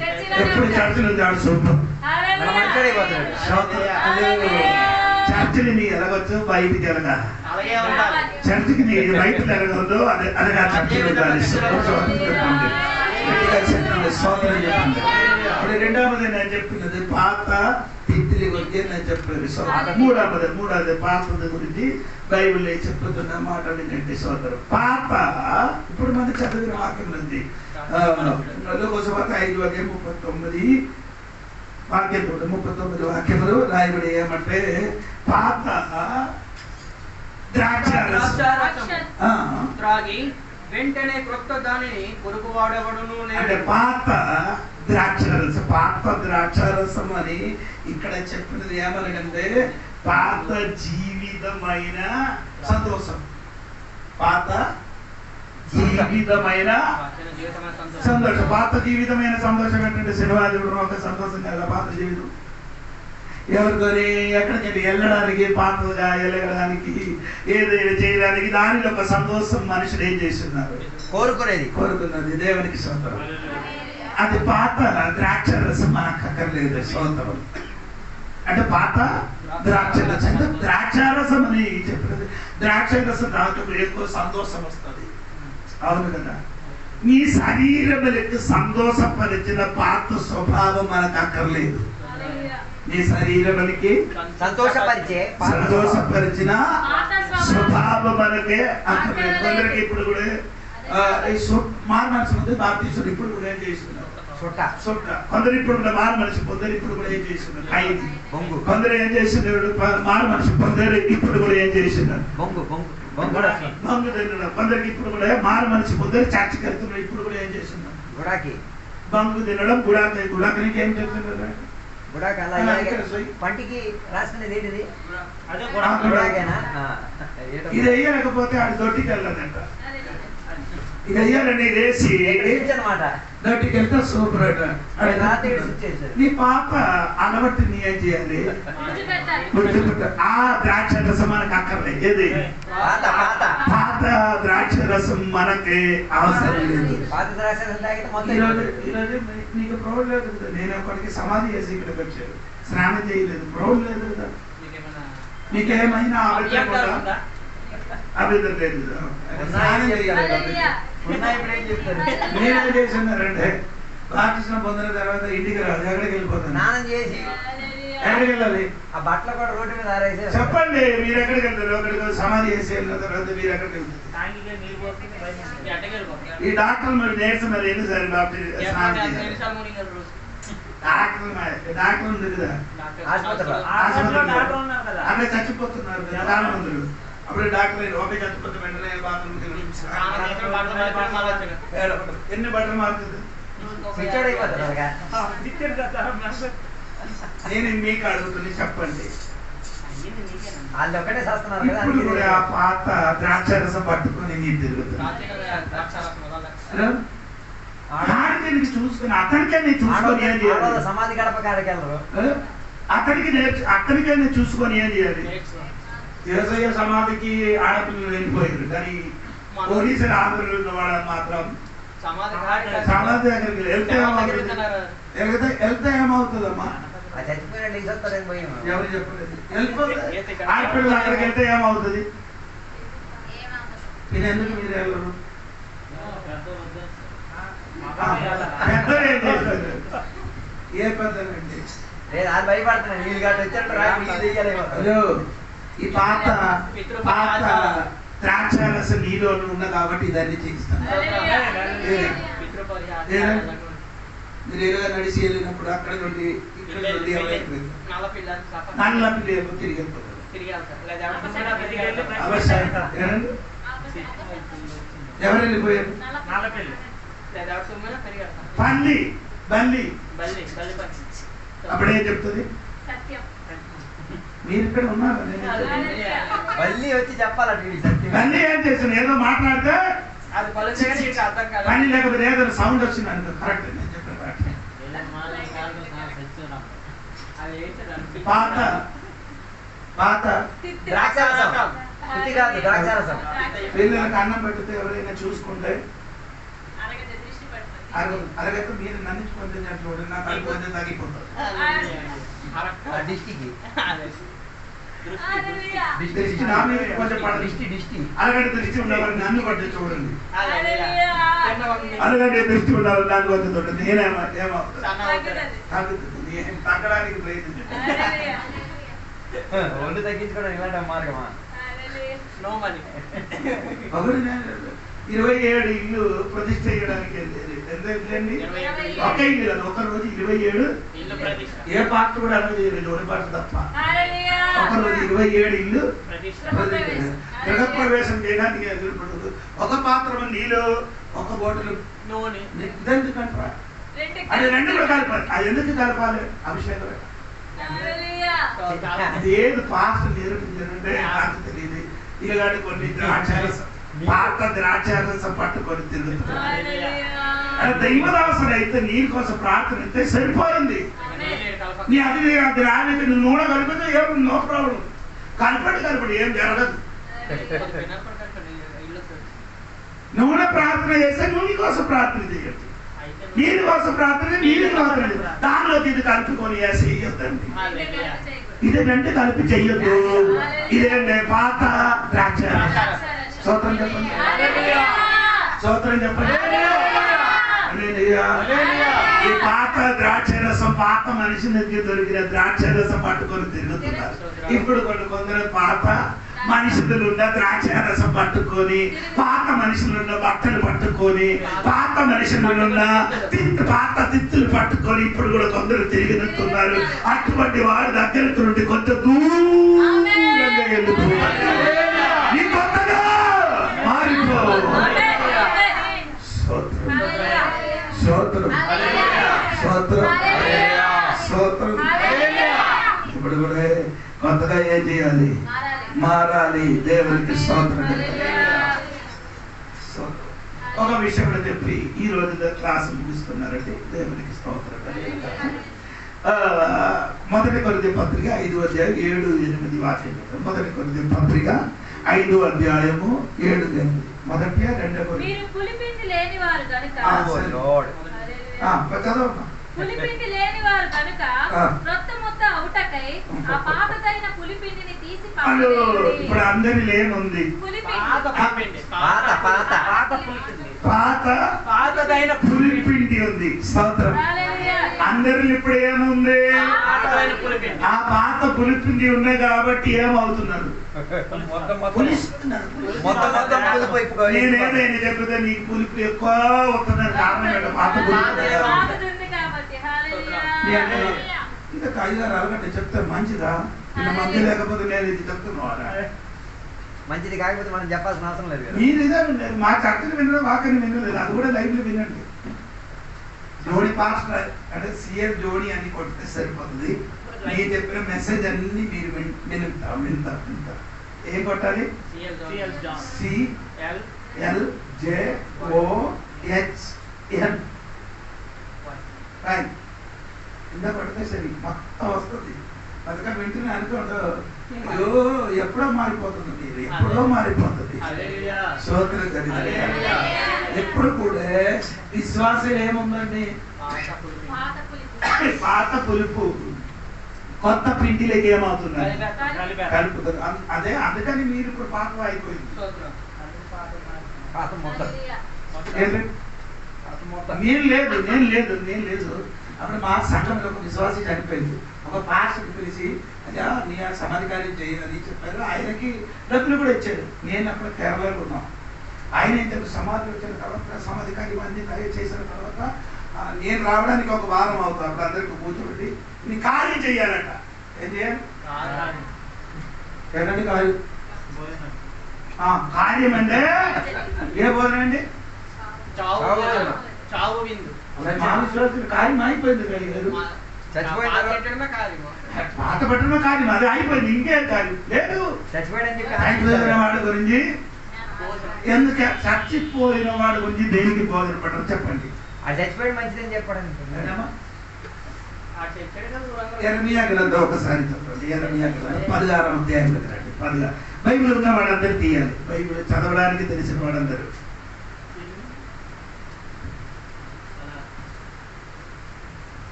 ఎప్పుడు చర్చలు ఉంది ఆడు సొంతం. చర్చిని నీ ఎలాగొచ్చు బయటికి ఎలాగా, చర్చికి నీ బయటకు ఎలాగొద్దు అదే చర్చలు ఉండాలి. ఇప్పుడు రెండవది నేను చెప్పినది పాత తిత్తిలి గురించి నేను చెప్పలేదు. మూడవది పాతది గురించి బైబిల్ చెప్పుతున్న మాట ఏంటంటే సోదరు పాత. ఇప్పుడు మనకి చదివిన వాక్యం ఉంది 5:39 వాక్యం 39 వాక్యములు రాయబడి ఏమంటే పాత ద్రాక్షారసం త్రాగి వెంటనే క్రొత్త దానిని పొరుగువాడెవడును అంటే పాత ద్రాక్షారసం. పాత ద్రాక్షారసం అని ఇక్కడ చెప్పినది ఏమనగంటే పాత జీవితమైన సంతోషం. పాత జీవితమైన సంతోషం. పాత జీవితమైన సంతోషం ఏంటంటే సినిమా చూడడం ఒక సంతోషం కదా పాత జీవితం. ఎవరితోని ఎక్కడికి వెళ్ళడానికి, పాతగా వెళ్ళడానికి, ఏదైనా చేయడానికి దానిలో ఒక సంతోషం మనుషులు ఏం చేస్తున్నారు, కోరుకున్నది దేవునికి సొంతం. అది పాత ద్రాక్షరసం మనకు అక్కర్లేదు సొంతం. అంటే పాత ద్రాక్షరసం, ద్రాక్షారసం అని చెప్పినది. ద్రాక్షరసం దాంట్లో ఎక్కువ సంతోషం వస్తుంది. అవును కదా. నీ శరీరములకు సంతోషపరిచిన పాత స్వభావం మనకు అక్కర్లేదు. నీ శరీరమునికి సంతోషపరిచిన స్వభావం మనకే అక్కర్లేదు. కొందరికి ఇప్పుడు కూడా మారు మనసు ఉంది బాప్తీసుడు ఇప్పుడు కూడా ఏం చేస్తున్నారు కొందరు ఇప్పుడు కూడా మారు మనిషి పొందరు ఇప్పుడు కూడా ఏం చేస్తున్నారు ఖైదీ. కొందరు ఏం చేస్తున్నాడు మారు మనిషి పొందరు ఇప్పుడు కూడా ఏం చేస్తున్నారు బంగు తినడం. కొందరికి ఇప్పుడు కూడా మారు మనిషి పొందరు చర్చకి వెళ్తున్నారు ఇప్పుడు కూడా ఏం చేస్తున్నారు బంగు తినడం. గుడాకనికి ఏం చెప్తున్నారు పంటికి రాసినది ఏంటిది? ఇది అయ్యలేకపోతే ఆడు దొడ్డికి వెళ్ళదంట. ఇది అయ్యాలని వేసి అనమాట దొడ్డికి వెళ్తే సూపర్ అట. నీ పాప అలవట్టి నీ ఏం చేయాలి, ఆ ద్రాక్ష రసం మనకు అక్కర్లేదు. ఏది పాత ద్రాక్ష రసం మనకి అవసరం లేదు. ఈరోజు నీకు ప్రౌఢ లేదు కదా. నేను ఒకటికి సమాధి చేసి ఇక్కడికి వచ్చాను, స్నానం చేయలేదు, ప్రౌఢ లేదు కదా. నీకేమైనా అభివృద్ధి లేదు. స్నానం చేయలేదు. నేనేం చేస్తున్నారంటే బాప్తిస్మం పొందిన తర్వాత ఇంటికి రాదు, ఎక్కడికి వెళ్ళిపోతాను, స్నానం చేసి ఎక్కడికి వెళ్ళాలి ఆ బట్టలు కూడా రోడ్డు మీద ఆరేసి చెప్పండి. మీరు ఎక్కడికి వెళ్తారు? అక్కడికి సమాధి చేసి వెళ్ళిన తర్వాత మీరు ఎక్కడికి వెళ్తారు? ఈ డాక్టర్ మరి నేర్చు మరి ఎన్నిసారి డాక్టర్ ఉంది కదా అక్కడ చచ్చిపోతున్నారు చాలా మందులు. అప్పుడు డాక్టర్ ఒకే చచ్చిపోతే వెంటనే బాత్రూమ్కి ఎన్ని బట్టలు మారుతుంది. నేను మీకు అడుగుతుంది చెప్పండి. వాళ్ళు ఒకటే చేస్తున్నారు కదా. ఇప్పుడు కూడా ఆ పాత ద్రాక్షరసం పట్టుకుని నేను తిరుగుతాను. చూసుకుని అతనికే నేను చూసుకొని ఏం చేయాలి? సమాధి గడప కాడికి వెళ్ళరు. అతనికే నేను చూసుకొని ఏం చేయాలి? యేసయ్య సమాధికి ఆడపిల్లలు వెళ్ళిపోయారు, కానీ పోలీసులు ఆంధ్రలో ఉన్న వాళ్ళని మాత్రం సమాధి దగ్గరికి వెళ్తే ఏమవుతుందమ్మా? ఎవరు చెప్పలేదు. ఆడపిల్లలు అక్కడికి వెళ్తే ఏమవుతుంది? నేను ఎందుకు మీరు వెళ్ళరు? పెద్దలు ఏం చేస్తారు? ఏ పెద్దలండి భయపడుతున్నాను నీళ్ళు గట్ట వచ్చారు. ఈ పాత ద్రాక్షారసం నీలో ఉన్న కాబట్టి ఇదన్నీ చేయిస్తాను. మీరు ఏదో నడిచి వెళ్ళినప్పుడు అక్కడ నుండి ఇక్కడ నుండి నల్ల పిల్లలు తిరిగి వెళ్ళిపోతారు. ఎవరు వెళ్ళిపోయారు? పల్లి బల్లి అప్పుడేం చెప్తుంది? మీరు ఇక్కడ ఉన్నారు. మళ్ళీ వచ్చి చెప్పాలండి. మళ్ళీ ఏం చేస్తాను? ఏదో మాట్లాడితే పని లేకపోతే ఏదో సౌండ్ వచ్చింది అనుకో కరెక్ట్. నేను చెప్పిన పాత పాత శుద్ధి కాదు, ద్రాక్షారసం. పిల్లలకు అన్నం పెడితే ఎవరైనా చూసుకుంటే అరగదు, దృష్టి పడుతుంది. అరగక మీరు నన్నించుకుంటున్నట్లు నాకు అనుకుంటే తగ్గిపోతుంది. దిష్టికి హల్లెలూయా. దృష్టి నా మీద కొంచెం పడదు. అరగంట దృష్టి ఉండేవారు నన్ను కొట్టి చూడండి. హల్లెలూయా. అరగంట దృష్టి ఉండేవారు నన్ను కొట్టి చూడండి. ఏమవుతుంది? తగ్గుతుంది. తగ్గుతుంది. నేను తగ్గడానికి ప్రయత్నించండి. హల్లెలూయా. ఒళ్ళు తగ్గించుకోవడం ఇలాంటి మార్గమా? హల్లెలూయా. No money. ఒకరు 27 ఇల్లు ప్రతిష్ఠ చేయడానికి ఎంత ఇల్లండి? ఒక ఇల్లు కాదు, ఒక రోజు 27 ఇల్లు ప్రతిష్ఠ. ఏ పార్ట్ కూడా అనగా చేయలేదు, ఒక పార్ట్ తప్ప. హల్లెలూయా. ఒక రోజు 27 ఇల్లు ప్రతిష్ఠ. గృహప్రవేశం చేయడానికి ఎదురుపడదు. ఒక పాత్ర నీళ్ళు, ఒక బాటిల్ నూనె. ఎందుకంటారా? అది రెండు కూడా కలపాలి. అది ఎందుకు కలపాలి? అభిషేకం. హల్లెలూయా. అది ఏది పాత్ర నేర్పించారంటే నాకు తెలియదు. ఇలాంటి కొన్ని ద్రాక్షారసం, పాత ద్రాక్షారసం పట్టుకొని తిరుగుతున్నారు. హల్లెలూయా. దైవదాసుడు అయితే నీ కోసం ప్రార్థన అయితే సరిపోయింది. నీ అది రానికి నువ్వు నూనె కలిపితే ఏం నో ప్రాబ్లం. కలపడి ఏం జరగదు. నూనె ప్రార్థన చేస్తే నూనె కోసం ప్రార్థన చేయండి, నీళ్ళ కోసం ప్రార్థన నీళ్ళ కోసం. దానిలో ఇది కలుపుకొని వేసేయొద్దండి. ఇదేంటంటే కలిపి చెయ్యొద్దు. ఇదేంటే పాత ద్రాక్ష. స్తోత్రం చెప్పండి. స్తోత్రం చెప్పండి. ఈ పాత ద్రాక్షరసం పాత మనిషి దగ్గర దొరికిన ద్రాక్షరసం పట్టుకొని తిరుగుతున్నారు. ఇప్పుడు కొందరు పాత మనుషులున్న ద్రాక్షరసం పట్టుకొని, పాత మనుషులున్న బట్టలు పట్టుకొని, పాత మనుషులున్న పాత తిత్తులు పట్టుకొని ఇప్పుడు కూడా కొందరు తిరిగినట్టున్నారు. అటువంటి వారి దగ్గరకు నుండి కొంత దూరంగా వెళ్ళిపోవాలి. నీ కొత్తగా మారిపో. స్తోత్రం, స్తోత్రం, స్తోత్రం. ఇప్పుడు కూడా కొత్తగా ఏం చేయాలి? మారాలి. దేవునికి స్తోత్రం. ఒక విషయం చెప్పి ఈ రోజు క్లాస్ ముగిస్తున్నారంటే దేవునికి స్తోత్రం. మొదటి కొరింథీ పత్రిక 5వ అధ్యాయం 7-8 వాక్యం. మొదటి కొరింథీ పత్రిక 5వ అధ్యాయము 7-8. మొదటి రెండవ మీరు పులిపిండి లేనివారు కనుక చదవమ్మా. పులిపిండి లేనివారు కనుక రొట్ట ముద్ద అవుటకై ఆ పాతదైన పులిపిండిని తీసి పారవేయుడి. ఇప్పుడు అందరి లేనుంది. పాతదైన పులిపిండి ఉంది. స్తోత్రం. అందరిలో ఇప్పుడు ఏముంది? ఆ పాత పులిపిండి ఉన్నాయి కాబట్టి ఏమవుతున్నారు? నేనేదైనా చెప్తే నీకు పులుపు ఎక్కువ వస్తున్నారు. కారణం పాత పులుపు. ఇంకా 5-6 అరగంట చెప్తే మంచిదా? ఇలా మంచి లేకపోతే నేను ఇది చెప్తున్నారా? మంచిది కాకపోతే మనం చెప్పాల్సిన అవసరం లేదు. మీరు ఇదే ఉండేది. మా చర్చలు వినడం వాకని వినలేదు. అది కూడా లైవ్ లో వినండి. జోడి పాస్టర్ అంటే సిఎల్ జోడి అని కొడితే సరిపోతుంది. మీరు చెప్పిన మెసేజ్ అన్ని మీరు వింటారు. ఏం కొట్టాలి? CLJOHN ఇంత కొడితే సరి మొత్తం వస్తుంది. పథకం వింటున్నా అనుకోండి. ఎప్పుడో మారిపోతుంది. మీరు ఎప్పుడో మారిపోతుంది. స్తోత్రం కలిగి ఎప్పుడు కూడా విశ్వాసం ఏముందండి? పాత పులుపు కొత్త పిండిలోకి ఏమవుతున్నారు? కలుపుతుంది. అదే అందుకని మీరు ఇప్పుడు పాత అయిపోయింది. నేను లేదు. అప్పుడు మా సంఘంలో ఒక విశ్వాసి చనిపోయింది. ఒక పాస్టర్ పిలిచి అయ్యా నీ సమాధి కార్యం చేయాలని చెప్పారు. ఆయనకి డబ్బులు కూడా ఇచ్చారు. నేను అక్కడ కేరళలో ఉన్నాం. ఆయన ఏం చెప్పారు? సమాధి వచ్చిన తర్వాత సమాధి కార్యం అన్ని చేసిన తర్వాత నేను రావడానికి ఒక వారం అవుతాను. అప్పుడు అందరికి కూర్చోబెట్టి నీ కార్యం చెయ్యాలంట. ఏం చేయాలి? ఎలాంటి కార్యం? కార్యం అంటే ఏ భోజనం అండి? కార్యం అయిపోయింది. పాత పెట్టిన కార్యం అది అయిపోయింది. ఇంకేం కార్యం లేదు. చచ్చిపోయిన వాడి గురించి ఎందుకు? చచ్చిపోయిన వాడి గురించి దేనికి భోజనం పెట్టడం చెప్పండి. చచ్చిపోయిన మంచిదని చెప్పడం. యెరెమీయా గ్రంథం ఒకసారి చెప్పండి. యెరెమీయా గ్రంథం 16వ అధ్యాయంలోకి రండి. బైబిల్ ఉన్న వాళ్ళందరూ తీయాలి, బైబిల్ చదవడానికి తెలిసిన వాళ్ళందరూ.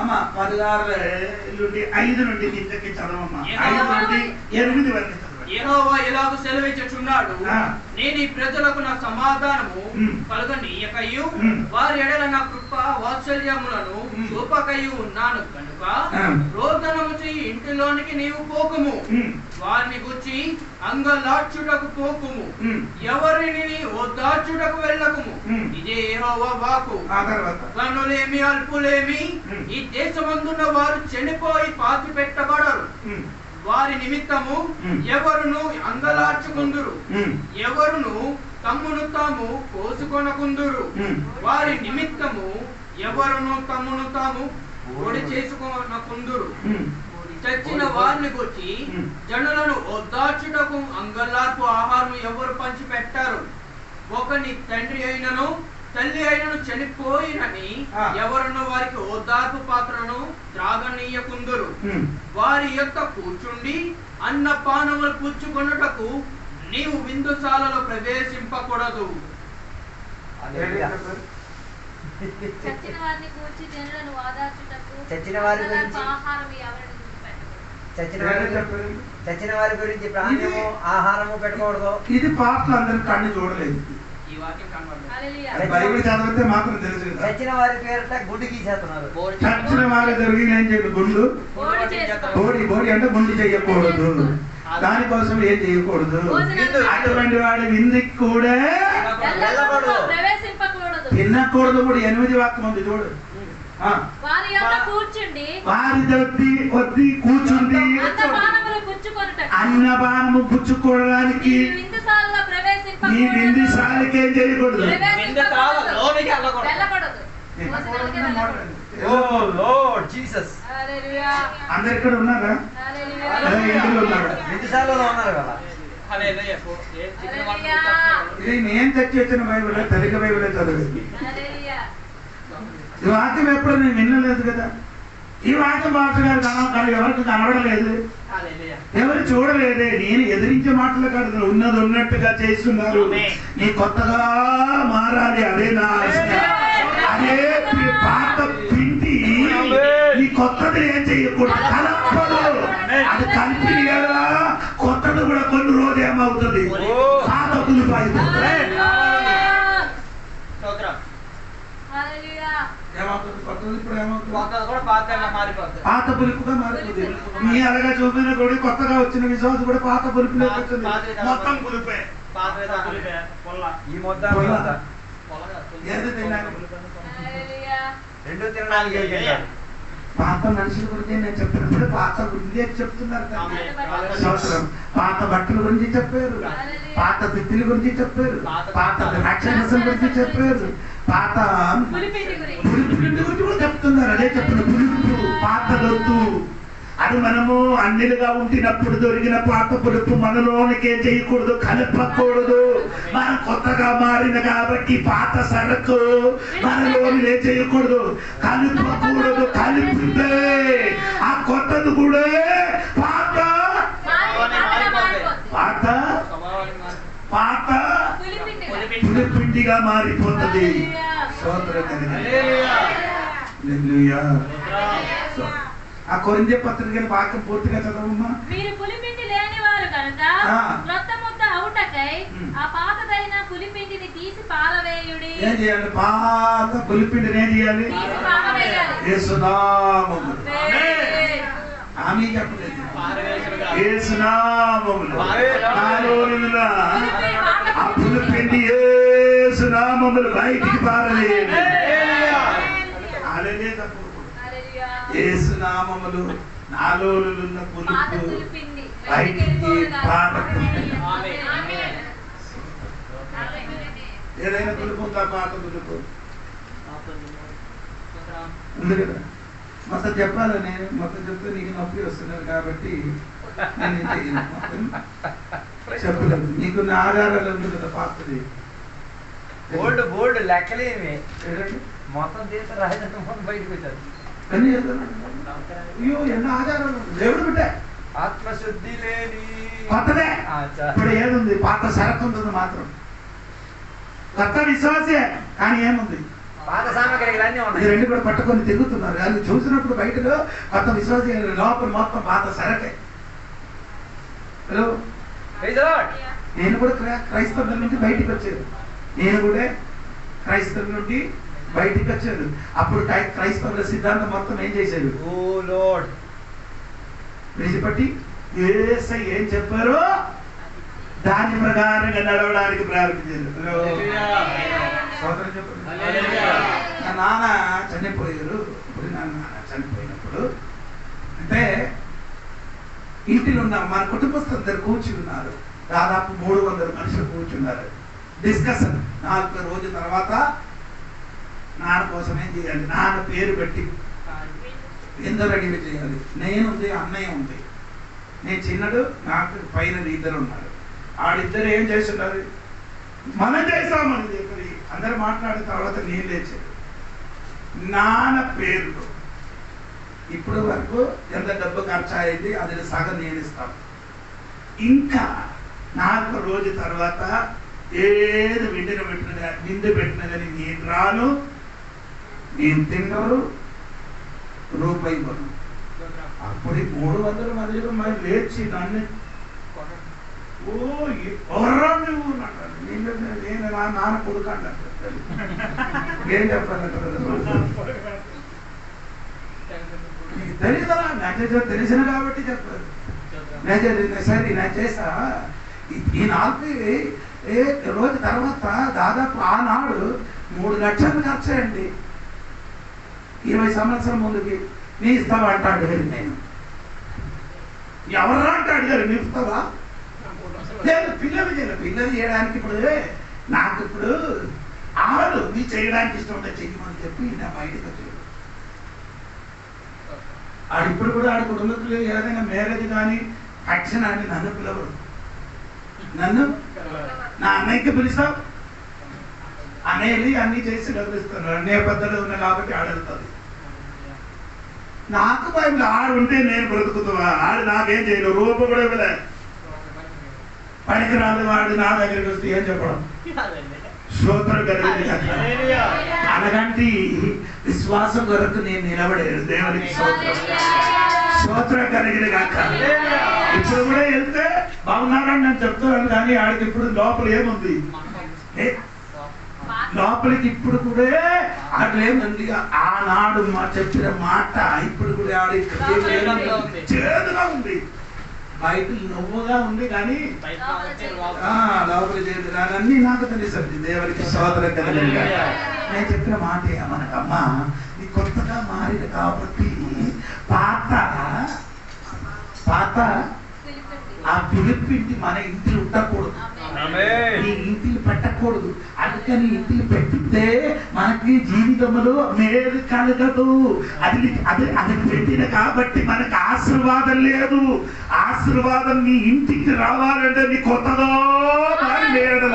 అమ్మా 16 నుండి 5 నుండి కిందకి చదవమ్మా. 5 నుండి 8 వరకు చదవండి. యెహోవా ఇలాగు సెలవిచ్చుచున్నాడు, నేను ఈ ప్రజలకు నా సమాధానము కలుగనీయకయు వారి ఎడల నా కృప వాత్సల్యములను చూపకయు ఉన్నాను కనుక రోదనము చెయ్యి ఇంటిలోనికి నీవు పోకుము, వారిని గుచ్చి అంగలార్చుటకు పోకుము, ఎవరిని ఓదార్చుటకు వెళ్ళకుము. ఇదే యెహోవా వాక్కు. గనులేమి అల్పులేమి ఈ దేశమందున్న వారు చనిపోయి పాతి పెట్టబడరు, వారి నిమిత్తము ఎవరును అంగలార్చుకుందురు, ఎవరును తమ్మును తాము కోసుకొనకుందురు, వారి నిమిత్తము ఎవరును తమ్మును తాము పొడి చేసుకొనకుందురు. చచ్చిన వారిని గురించి జనులను ఓదార్చుటకు అంగలార్పు ఆహారం ఎవరు పంచి పెట్టారు. ఒకని తండ్రి అయినను తల్లి అయినను చనిపోయినని ఎవరును వారికి ఓదార్పు పాత్రను త్రాగనీయకుందురు. వారి యొక్క కూర్చుండి అన్నపానములు పుచ్చుకొనుటకు నీవు విందుశాలలో ప్రవేశింపకూడదు. చచ్చిన వారిని గూర్చి జనులను ఓదార్చుటకు చచ్చిన వారి గురించి ఆహారం ఎవరిని పెట్టకూడదు. చచ్చిన వారి గురించి ప్రాణము ఆహారము పెట్టకూడదు. ఇది పాటలు అందరూ కన్ను చూడలేదు, ఈ వాక్యం కనబడదు. బైబిల్ చదివితే మాత్రం తెలుసు. చచ్చిన వారి పేరిట గుండు గీసేస్తున్నారు. చచ్చిన వారి జరిగిన ఏం చేయదు, గుండు బోడి అంటే గుండు చెయ్యకూడదు, దానికోసం ఏం చేయకూడదు. అటువంటి వాడి విందుకి కూడా తినకూడదు కూడా 8 వాక్యం ఉంది చూడు. వారి యొద్ద కూర్చుండి వద్ది కూర్చుండి అన్నపానము పుచ్చుకోవడానికి నీ విందుశాలకి ఏం చేయకూడదు. అందరు ఇక్కడ ఉన్నారా? ఇంట్లో ఉన్నారా? విందుశాలలో ఉన్నారు కదా. ఇది నేను తెచ్చి వచ్చిన బైబిల్, తెలుగు బైబిల్ చదివేది. ఈ వాక్యం ఎప్పుడు నేను వినలేదు కదా. ఈ వాక్యం భాష గారు ఎవరికి కనబడలేదు, ఎవరు చూడలేదే. నేను ఎదిరించే మాటలు కాదు, ఉన్నది ఉన్నట్టుగా చేస్తున్నారు. నీ కొత్తగా మారాలి, అదే నా ఆశ. అదే పాత పిండి నీ కొత్తది ఏం చేయకూడదు, కలపదు. అది కలిపి కదా కొత్తది కూడా కొన్ని రోజు ఏమవుతుంది, పాత పులుపు అయిపోతుంది. ఏమవుతుంది? కొత్తది ఇప్పుడు ఏమవుతుంది, పాత పులుపుగా మారుతుంది. నీ అలాగా చూపిన కూడా కొత్తగా వచ్చిన విశ్వాసం కూడా పాత పులుపులో వచ్చింది, మొత్తం పులిపే. ఈ మొత్తం ఏది తిన్నాను? రెండు తినడానికి పాత మనుషుల గురించి నేను చెప్పినప్పుడు పాత గురించి చెప్తున్నారు. పాత బట్టల గురించి చెప్పారు, పాత తిత్తుల గురించి చెప్పారు, పాత రాక్షస గురించి చెప్పారు, పాత పులిపిండి గురించి కూడా చెప్తున్నారు. అదే చెప్పిన పులుపు పాతదొద్దు. అది మనము అన్నిలుగా ఉంటినప్పుడు దొరికిన పాత పులుపు మనలోనికే చేయకూడదు, కలపకూడదు. మనం కొత్తగా మారిన కాబట్టి పాత సరకు మనలోనే చేయకూడదు, కలపకూడదు. కలిపితే ఆ కొత్తది కూడా పాత పాత పాత పులిపిండిగా మారిపోతుంది. ఆ కొరింథీ పత్రిక వాక్యం పూర్తిగా చదవమ్మా. మీరు పులిపిండి లేని వారు కనుక క్రొత్త ముద్ద అవుటకై ఆ పాతదైన పులిపిండిని తీసి పారవేయుడి. ఏం చేయాలి? పాత పులిపిండిని ఏం చేయాలి? యేసునామములో. ఆమేన్ చెప్పలేదు. యేసునామములో ఆ పులిపిండి యేసునామములో బయటికి పారవేయండి. హల్లెలూయా చెప్పు. యేసునామములో నాలోలున్న పులుపు బయటికి పారతుంది. ఏదైనా పులుపు ఉందా? పాత పులుపు ఉంది కదా. మొత్తం చెప్పాలి, నేను మొత్తం చెప్తే నీకు నొప్పి వస్తున్నారు కాబట్టి చెప్పలేదు. నీకు ఆధారాలు ఉంది కదా పాతది. బోల్డ్ లెక్కలేమి మొత్తం దేశ రాజధాని బయటకు వచ్చారు. అయ్యో ఎన్నో ఆచారాలు దేవుడు బిడ్డ ఆత్మశుద్ధి లేని కొత్తదే ఇప్పుడు ఏముంది? పాత సరకు ఉంటుంది మాత్రం. కొత్త విశ్వాసే కానీ ఏముంది? పాత సామగ్రిలన్నీ ఉన్నాయి. ఈ రెండు కూడా పట్టుకొని తిరుగుతున్నారు. అది చూసినప్పుడు బయటలో కొత్త విశ్వాస, లోపల మొత్తం పాత సరకే. హలో, నేను కూడా క్రైస్తవుల నుండి బయటికి వచ్చాను. నేను కూడా క్రైస్తవుల నుండి బయటికి వచ్చాను. అప్పుడు క్రైస్తవుల సిద్ధాంతం మొత్తం ఏం చేశాడు? ఓ లార్డ్ విడిచిపెట్టి యేసై ఏం చెప్పారో దాని ప్రకారంగా నడవడానికి ప్రారంభించారు. సోదరు చెప్పండి. నా నాన్న చనిపోయారు. ఇప్పుడు నా నాన్న చనిపోయినప్పుడు అంటే ఇంటిలో ఉన్న మన కుటుంబస్తులు అందరు కూర్చున్నారు. దాదాపు 300 మనుషులు కూర్చున్నారు. డిస్కషన్. 4 రోజుల తర్వాత నాన్న కోసం ఏం చేయాలి? నాన్న పేరు పెట్టి ఎందరూ రెడీ చేయాలి. నేను ఉంది, అన్నయ్య ఉంది. నేను చిన్నడు, నాకు పైన ఇద్దరు ఉన్నారు. ఆడిద్దరు ఏం చేస్తున్నారు? మనం చేస్తామని చెప్పి అందరు మాట్లాడిన తర్వాత నేను లేచాడు. నాన్న పేరులో ఇప్పుడు వరకు ఎంత డబ్బు ఖర్చు అయింది అది సగం నేను ఇస్తాను. ఇంకా 4 రోజుల తర్వాత ఏది విందు పెట్టిన కానీ నేను రాను, నేను తిన్నారు, రూపాయి కొను. అప్పుడు 300 మందిలో మరి లేచి నన్ను నువ్వు నేను నాన్న కొడుకు అంటారు. ఏం చెప్పాలి? తెలియదా? తెలిసిన కాబట్టి చెప్పారు. సరే నేను చేస్తా. ఈ 4 రోజు తర్వాత దాదాపు ఆనాడు 3 లక్షలు ఖర్చు అయ్యండి. 20 సంవత్సరం ముందుకి నీ ఇస్తావా అంటాడు. నేను ఎవరు అంటాడు గారు నీ ఇస్తావా? లేదు, పిల్లలు చేయడానికి ఇప్పుడు నాకు ఇప్పుడు ఆడు నీ చేయడానికి ఇష్టం ఉంటే చెయ్యమని చెప్పి నా బయటకు వచ్చాడు. ఆడు ఇప్పుడు కూడా ఆడు కుటుంబంలో ఏదైనా మ్యారేజ్ కానీ యాక్షన్ అని నన్ను పిలవడు. నన్ను నా అన్నయ్యకి పిలుస్తావు. అన్నయ్యని అన్ని చేసి డబ్బులిస్తాను. అన్నయ్య పెద్దలు ఉన్నా కాబట్టి ఆడెళ్తుంది. నాకు భయం. ఆడు ఉంటే నేను బ్రతుకుతున్నా. ఆడు నాకేం చేయలేదు. రూపం కూడా ఇవ్వలే. పనికి రాదు వాడు నా దగ్గరికి వస్తే ఏం చెప్పడం? స్తోత్రం కలిగింది. అలాంటి విశ్వాసం కొరకు నేను నిలబడేది. దేవునికి స్తోత్రం కలిగింది కాక. ఇప్పుడు కూడా వెళ్తే బాగున్నారని నేను చెప్తున్నాను కానీ ఆడికి ఇప్పుడు లోపల ఏముంది? లోపలికి ఇప్పుడు కూడా అట్లా ఏముంది? ఆనాడు చెప్పిన మాట ఇప్పుడు కూడా ఆడి చేదుగా ఉంది. బయట నువ్వుగా ఉంది కానీ లోపలి చేదు అన్నీ నాకు తెలుసండి. దేవునికి సోదర కలిగి నేను చెప్పిన మాట ఏమనకమ్మా, నీ కొత్తగా మారింది కాబట్టి పాత ఆ పిలిపింటి మన ఇంటిని ఉండకూడదు, నీ ఇంటిని పెట్టకూడదు. అందుకని ఇంటిని పెట్టితే మనకి జీవితంలో మేలు కలగదు. అది అది అది పెట్టిన కాబట్టి మనకు ఆశీర్వాదం లేదు. ఆశీర్వాదం నీ ఇంటికి రావాలంటే నీ కొత్తదో మరి లేదు.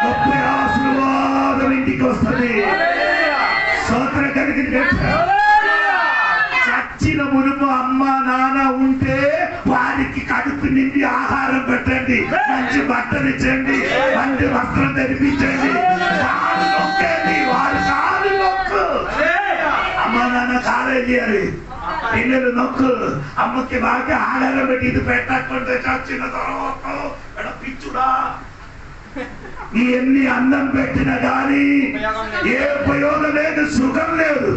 గొప్ప ఆశీర్వాదం ఇంటికి వస్తుంది. స్తోత్రం కలిగింది. చచ్చిన మునుపు అమ్మ నాన్న ఉంటే వారికి కడుపు నిండి ఆహారం పెట్టండి, మంచి బట్టలు ఇచ్చండి, మంచి వస్త్రం ధరిపించండి. వారు కాదు నొక్కు. అమ్మ నాన్న కాలేజీ పిల్లలు నొక్కు. అమ్మకి బాగా ఆహారం పెట్టి ఇది పెట్టకుంటే చచ్చిన తర్వాత పిచ్చుడా ఎన్ని అన్నం పెట్టినా కానీ ఏ ఉపయోగం లేదు, సుఖం లేదు.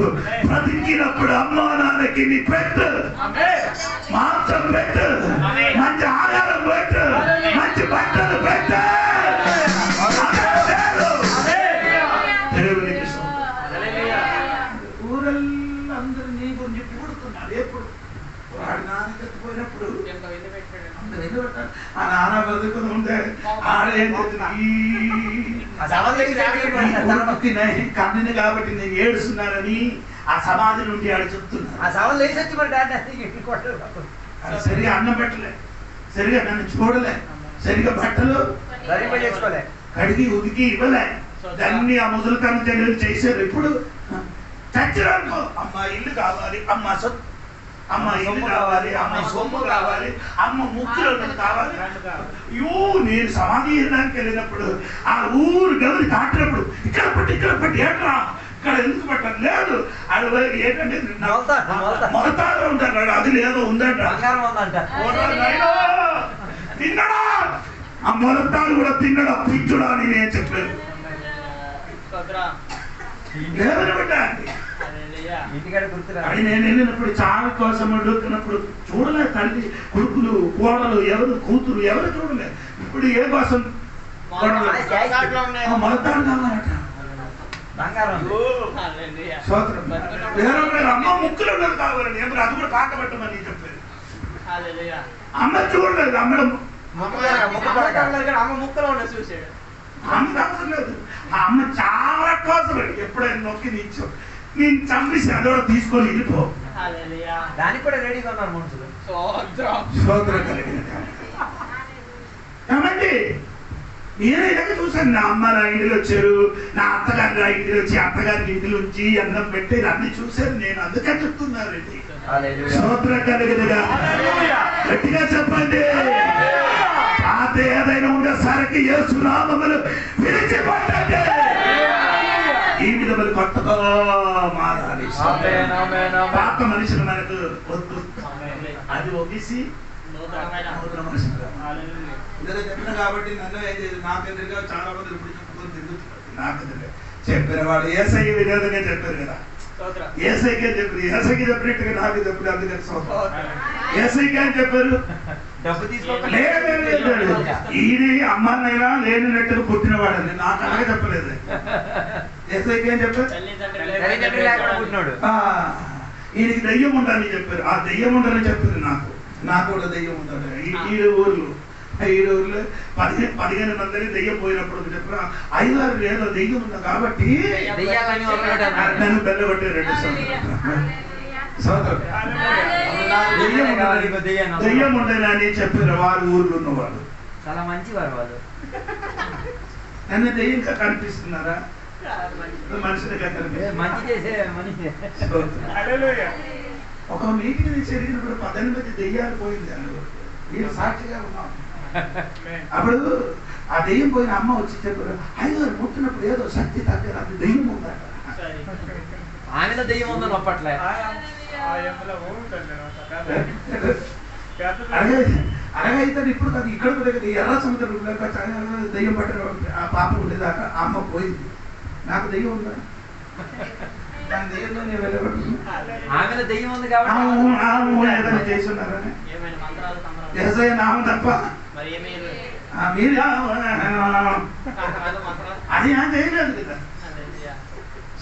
బ్రతికినప్పుడు అమ్మా నాన్నకి నీ పెట్టు, మాంసం పెట్టు, మంచి ఆహారం పెట్టు, మంచి బట్టలు పెట్టు. ఊరల్లో అందరూ నీ గురించి పూడుతున్నారు. ఎప్పుడు వాడి నాన్న చచ్చిపోయినప్పుడు ఆ నాన్న బతుకుని ఉంటే ఆడేం కన్నుని కాబట్టి నేను ఏడుస్తున్నానని ఆ సమాధి నుండి ఆడ చెప్తున్నా. సరిగా అన్నం పెట్టలే, సరిగా నన్ను చూడలే, సరిగా బట్టలు కడిగి ఉదికి ఇవ్వలే. దాన్ని ఆ ముసలితనం చర్యలు చేశారు. ఇప్పుడు చచ్చిరానుకో అమ్మ ఇల్లు కావాలి, అమ్మ అమ్మ ఇల్లు కావాలి, అమ్మ సొమ్ము కావాలి, అమ్మ ముక్కులు కావాలి. నేను సమాధి చేయడానికి వెళ్ళినప్పుడు ఆ ఊరు గదిని దాటినప్పుడు ఇక్కడ పట్టి ఏట్రా ఇక్కడ ఎందుకు పట్టాలి లేదు అది ఏంటంటే మొలతాడు ఉంటాడు, అది లేదో ఉందంట తిన్నడా ఆ మొలతాడు కూడా తిన్నడా పిచ్చుడా అని నేను చెప్పాను. అని నేను వెళ్ళినప్పుడు చాలా కోసం అడుగుతున్నప్పుడు చూడలేదు తల్లి కొడుకులు కోడలు ఎవరు కూతురు ఎవరు చూడలేదు. ఇప్పుడు ఏ కోసం మొలతాడు కావాలట, అమ్మ ముక్కులు ఉన్నది కావాలని ఎవరు అది కూడా కాకబట్టమని చెప్పారు. అమ్మ చూడలేదు, అమ్మ ముక్కలో ఉన్న చూసాడు. అమ్మకి అవసరం లేదు, అమ్మ చాలా కోసం ఎప్పుడైనా నొక్కి నిచ్చో నేను చంపేసి అదోడ తీసుకొని వెళ్ళిపో. దానికి కూడా రెడీగా ఉన్నారు మనుషులు. స్తోత్రం కలిగిన ఏమండి నేనే ఇలాగ చూసాను. నా అమ్మ నా ఇంటికి వచ్చారు, నా అత్తగారు నా ఇంటికి వచ్చి అత్తగారికి ఇంటిలో ఉంచి అన్నం పెట్టేది అన్ని చూశాను నేను. అందుకే చెప్తున్నానండి స్తోత్రం కలిగినగా గట్టిగా చెప్పండి. పాత ఏదైనా ఉండే సరికి యేసునామములు విడిచిపెట్టండి. ఈ విధములు కొత్తగా మారాలి. పాత మనుషులు మనకు వద్దు, అది ఒగిసి నూతన మనుషులు చెప్పిన కాబట్టి నన్ను నాకు ఎదురుగా చాలా మంది ఇప్పుడు చెప్పుకొని తిరుగుతున్నారు. నాకు ఎదురుగా చెప్పిన వాడు ఏసఐ విరోధంగా చెప్పారు కదా, ఏసైకే చెప్పారు, ఏసైకి చెప్పినట్టుగా నాకు చెప్పారు. అందుకని ఏసైకి అని చెప్పారు ఇది అమ్మానైనా లేనినట్టుగా పుట్టినవాడని నాకు అలాగే చెప్పలేదు. ఏసైకి ఏం చెప్పారు ఈయనకి దెయ్యం ఉండాలని చెప్పారు. ఆ దెయ్యం ఉండాలని చెప్పారు. నాకు కూడా దెయ్యం ఉండాలి. ఈ ఊర్లో 15 మందిని దెయ్యం పోయినప్పుడు చెప్పిన 5-6 ఏదో దెయ్యం ఉన్నా కాబట్టి నన్ను బెల్లగొట్టారు. దెయ్యం ఉండేనని చెప్పారు వారు ఊర్లో ఉన్నవాళ్ళు. చాలా మంచివారు వాళ్ళు. నన్ను దెయ్యంగా కనిపిస్తున్నారా? మనుషులుగా మంచి చేసే మనిషి. ఒక మీటింగ్ జరిగినప్పుడు 18 దెయ్యాలు పోయింది అని నేను సాక్షిగా ఉన్నాను. అప్పుడు ఆ దెయ్యం పోయిన అమ్మ వచ్చి చెప్పారు 5 ముట్టినప్పుడు ఏదో శక్తి తగ్గ అది దెయ్యం ఉందట. ఆమెలో దెయ్యం ఉందని ఒప్పట్లే. అలాగైతే ఇప్పుడు కాదు ఇక్కడ కూడా ఎర్ర సముద్రం దెయ్యం పట్టిన ఆ పాప ఉండేదాకా ఆ అమ్మ పోయింది. నాకు దెయ్యం ఉందా? ఆమెలో దెయ్యం ఉంది కాబట్టి ఏదైనా చేస్తున్నారని నామం తప్ప మీరు అది ఏం చేయలేదు కదా.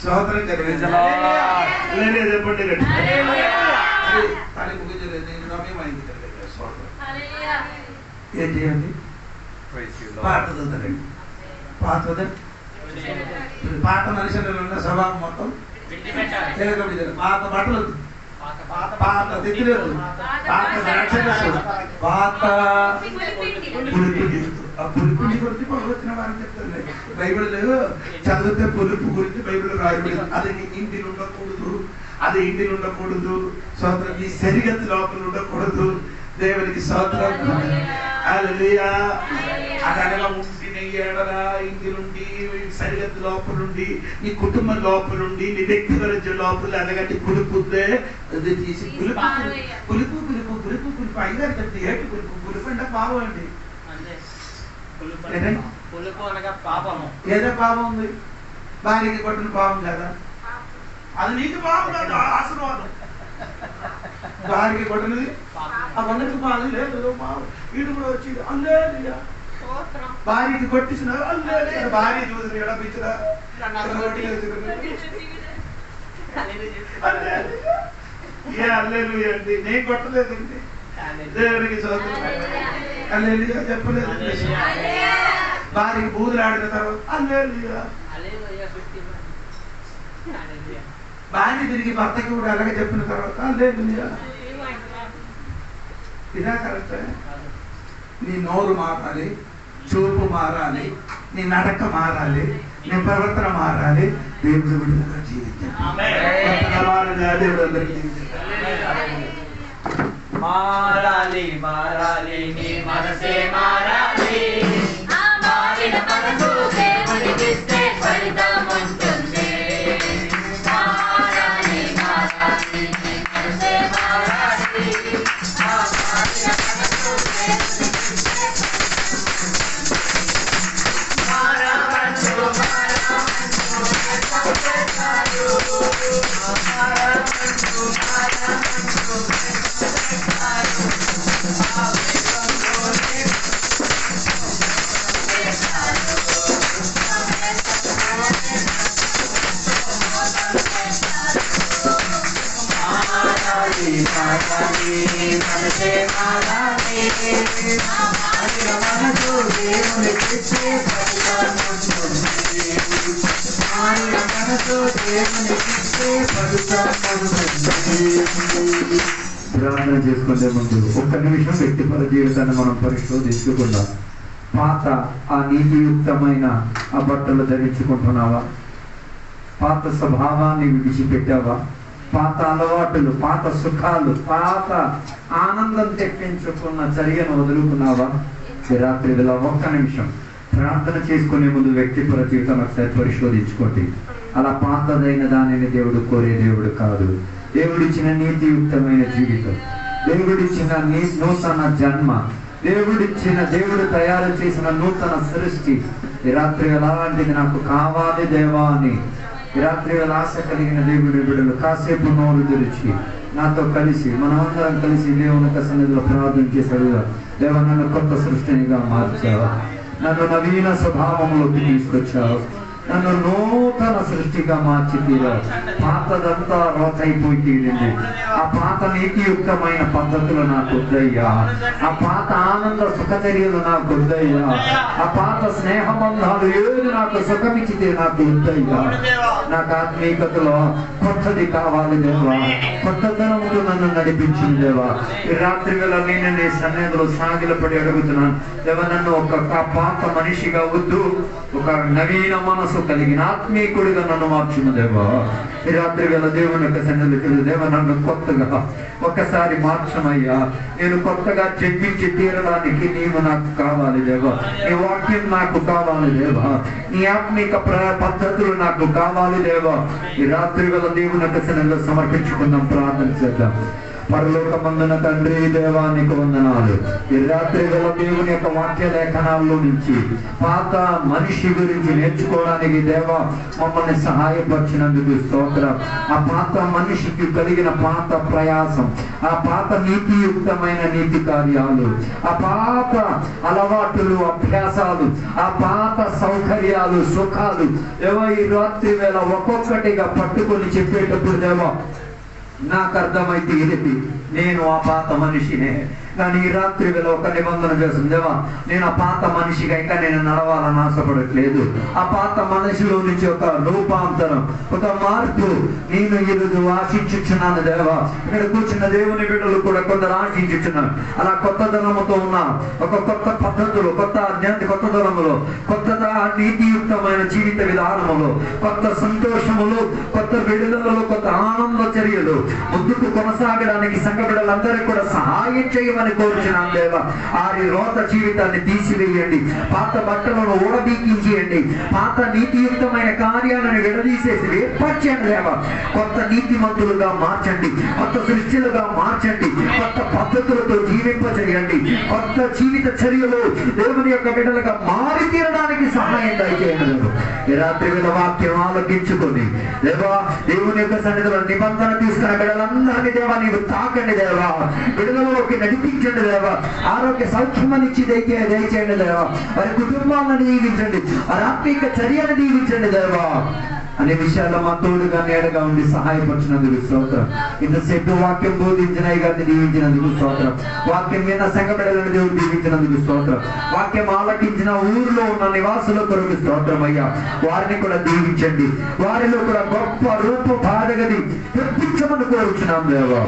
సోదరం చెప్పండి ఏం చేయండి? పాట చదవండి. పాత మనుషులు ఉన్న స్వభావం మొత్తం పాత బట్టలు, పాత దిక్కులేదు, పాత ద్రాక్షరసం, పాత పులుపు జీవితం. ఆ పులుపుని గురించి వచ్చిన వారిని చెప్తుంది. బైబిల్ చదివితే పులుపు గురించి బైబిల్ రాయబడింది. అది ఇంటిని ఉండకూడదు, అది ఇంటిని ఉండకూడదు. సోదరం ఈ సరిగతి లోపల ఉండకూడదు. దేవునికి స్తోత్రం. హల్లెలూయా. అదనగా ఉంటిని ఏడలా ఇంటి నుండి సరిగతి లోపల నుండి నీ కుటుంబం లోపల నుండి నీ వ్యక్తిగత లోపల అనగంటే పులుపుద్దే అది తీసి పులుపు పులుపు పులుపు పులుపు పులుపు అయ్యారు చెప్తే ఏంటి పులుపు? పులుపు అంటే పాపం అండి. ఏదో పాపం ఉంది, భార్యకి కొట్టిన పాపం కదా, అది నీకు పాపం కాదు, ఆశీర్వాదం. భార్యకి కొట్టినది అవన్నీ పాలు లేదు. వీడు కూడా వచ్చి అల్లేలుయా భార్యకి కొట్టించిన అల్లేలుయా. భార్య చూసి ఎడపించరా ఏ అల్లేలుయా అండి, నేను కొట్టలేదండి. దేవునికి స్తోత్రం. అల్లేలుయా చెప్పలేదు. భార్యకి బూదులాడిన తర్వాత అల్లేలుయా. భార్య తిరిగి భర్తకి కూడా అలాగే చెప్పిన తర్వాత అల్లేలుయా. ఇదా కరెక్టే? నీ నోరు మారాలి, చూపు మారాలి, నీ నడక మారాలి, నీ ప్రవర్తన మారాలి. దేవుడు విడుదల జీవించాలి. దేవుడు అందరికీ జీవించాలి. మారాలి మారాలి నీ మనసే మారాలి. ఆ మారిన మనసు దేవునికిస్తే ఫలితం ఉంటుంది. మారాలి మారాలి నీ మనసే మారాలి. ఆ మారిన మనసు దేవునికిస్తే మారామంటూ మారామంటూ చేస్తారు. మారామంటూ మారామంటూ చేస్తారు. మారాలి మారాలి మనసే మారాలి. మారిన మనసు దేవునికిస్తే ఫలితం ఉంటుంది. మారిన మనసు దేవునికిస్తే ఫలితం ఉంటుంది. ప్రార్థన చేసుకునే ముందు ఒక్క నిమిషం వ్యక్తిపర జీవితాన్ని మనం పరిశోధించుకుందాం. పాత ఆ నీతియుక్తమైన ఆ బట్టలు ధరించుకుంటున్నావా? పాత స్వభావాన్ని విడిచిపెట్టావా? పాత అలవాటులు, పాత సుఖాలు, పాత ఆనందం తెప్పించుకున్న చర్యను వదులుకున్నావా? ఈ రాత్రి వేళ ఒక్క నిమిషం ప్రార్థన చేసుకునే ముందు వ్యక్తిపర జీవితం ఒకసారి పరిశోధించుకోండి. అలా పాతదైన దానిని దేవుడు కోరే దేవుడు కాదు. దేవుడిచ్చిన నీతియుక్తమైన జీవితం, దేవుడిచ్చిన నూతన జన్మ, దేవుడు తయారు చేసిన నూతన సృష్టి ఈ రాత్రి అలాంటిది నాకు కావాలి దేవా అని ఈ రాత్రి ఆశ కలిగిన దేవుడి బిడ్డలు కాసేపు నోరు తెరిచి నాతో కలిసి మనమందరం కలిసి దేవుని సన్నిధిలో ప్రార్థన చేశాడు. దేవ, నన్ను కొత్త సృష్టినిగా మార్చావు, నన్ను నవీన స్వభావంలోకి తీసుకొచ్చావు, నన్ను నూతన సృష్టిగా మార్చి తీరావు. పాతదంతా రోతైపోయి తీరింది. ఆ పాత నీతియుక్తమైన పద్ధతులు నాకు వద్దయ్యా. ఆ పాత ఆనంద సుఖచర్యలు నాకు వద్దయ్యా. ఆ పాత స్నేహబంధాలు ఏది నాకు సుఖమిచ్చితే నాకు వద్దయ్యా. నాకు ఆత్మీయతలో కొత్తది కావాలి దేవా. కొత్తదనముతో నన్ను నడిపించింది దేవా. ఈ రాత్రి వేళ నేను నీ సన్నిధిలో సాగిలపడి అడుగుతున్నాను దేవా, నన్ను ఒక పాత మనిషిగా వద్దు, ఒక నవీన మనసు కలిగిన ఆత్మీకుడిగా నన్ను మార్చును దేవా. ఈ రాత్రి వేళ దేవుని యొక్క సన్నిధిలో దేవా, నన్ను కొత్తగా ఒక్కసారి మార్చమయ్యా. నేను కొత్తగా జన్మించి తీరడానికి నీవు నాకు కావాలి దేవా. నీ వాక్యం నాకు కావాలి దేవా. నీ ఆత్మీక పద్ధతులు నాకు కావాలి దేవా. ఈ రాత్రి వేళ దేవుని యొక్క సన్నిధిలో సమర్పించుకుందాం, ప్రార్థన చేద్దాం. పరలోకమందున తండ్రి దేవా, నీకు వందనాలు. ఈ రాత్రి వేళ దేవుని యొక్క వాక్య లేఖనాల్లో నుంచి పాత మనిషి గురించి నేర్చుకోవడానికి దేవా మమ్మల్ని సహాయపరిచినందుకు స్తోత్రం. ఆ పాత మనిషికి కలిగిన పాత ప్రయాసం, ఆ పాత నీతియుక్తమైన నీతి కార్యాలు, ఆ పాత అలవాటులు, అభ్యాసాలు, ఆ పాత సౌకర్యాలు, సుఖాలు దేవా ఈ రాత్రి వేళ ఒక్కొక్కటిగా పట్టుకొని చెప్పేటప్పుడు దేవా నాకు అర్థమైతే ఇది నేను ఆ పాత మనిషినే. కానీ ఈ రాత్రి వేళ ఒక నిబంధన చేస్తుంది దేవా, నేను ఆ పాత మనిషిగా ఇంకా నేను నడవాలని ఆశపడట్లేదు. ఆ పాత మనిషిలో నుంచి ఒక రూపాంతరం, ఒక మార్పు నేను ఈరోజు ఆశించుచున్నాను దేవా. ఇక్కడ కూర్చున్న దేవుని బిడ్డలు కూడా కొందరు ఆశించుచున్నారు. అలా కొత్తదనముతో ఉన్న ఒక కొత్త పద్ధతులు, కొత్త అజ్ఞాతి కొత్తదనములో, కొత్త నీతియుక్తమైన జీవిత విధానములో, కొత్త సంతోషములు, కొత్త విడుదలలో, కొత్త ఆనంద చర్యలు ముందుకు కొనసాగడానికి సంఘ బిడ్డలందరికీ కూడా సహాయం చేయమని కోరుచున్నాను దేవా. ఆరి రోత జీవితాన్ని తీసివేయండి, పాత బట్టలను ఊడబీకించేయండి, పాత నీతియుక్తమైన కార్యాలను విడదీసేసి ఏర్పరచండి దేవా. కొత్త నీతిమంతులుగా మార్చండి, కొత్త సృష్టిలుగా మార్చండి, కొత్త పద్ధతులతో జీవింపచేయండి, కొత్త జీవిత చర్యలు దేవుని యొక్క బిడ్డలుగా మారి తీరడానికి సహాయం దయచేయండి. ఈ రాత్రి వేళ వాక్యం ఆలోచించుకొని దేవా దేవుని యొక్క సన్నిధిలో నిబంధన తీసుకున్న బిడ్డలందరినీ దేవా నీవు తాకండి దేవా. బిడ్డలలోకి నడిపించండి దేవా. ఆరోగ్య సౌఖ్యమనిచ్చి దయచేయండి దేవా. వారి కుటుంబాలను దీవించండి, వారి ఆత్మీక చర్యను దీవించండి దేవా. అనే విషయాల్లో మా తోడుగా నీడగా ఉండి సహాయపరిచినందుకు స్తోత్రం. ఇంతసేపు వాక్యం బోధించిన గారిని దీవించినందుకు స్తోత్రం. వాక్యం మీద సంఘబిడ్డలను దేవుడు దీవించినందుకు స్తోత్రం. వాక్యం ఆలకించిన ఊరిలో ఉన్న నివాసుల కొరకు స్తోత్రం అయ్యా. వారిని కూడా దీవించండి, వారిలో కూడా గొప్ప రూప బాధగది తెప్పించమని కోరుచున్నాం దేవా.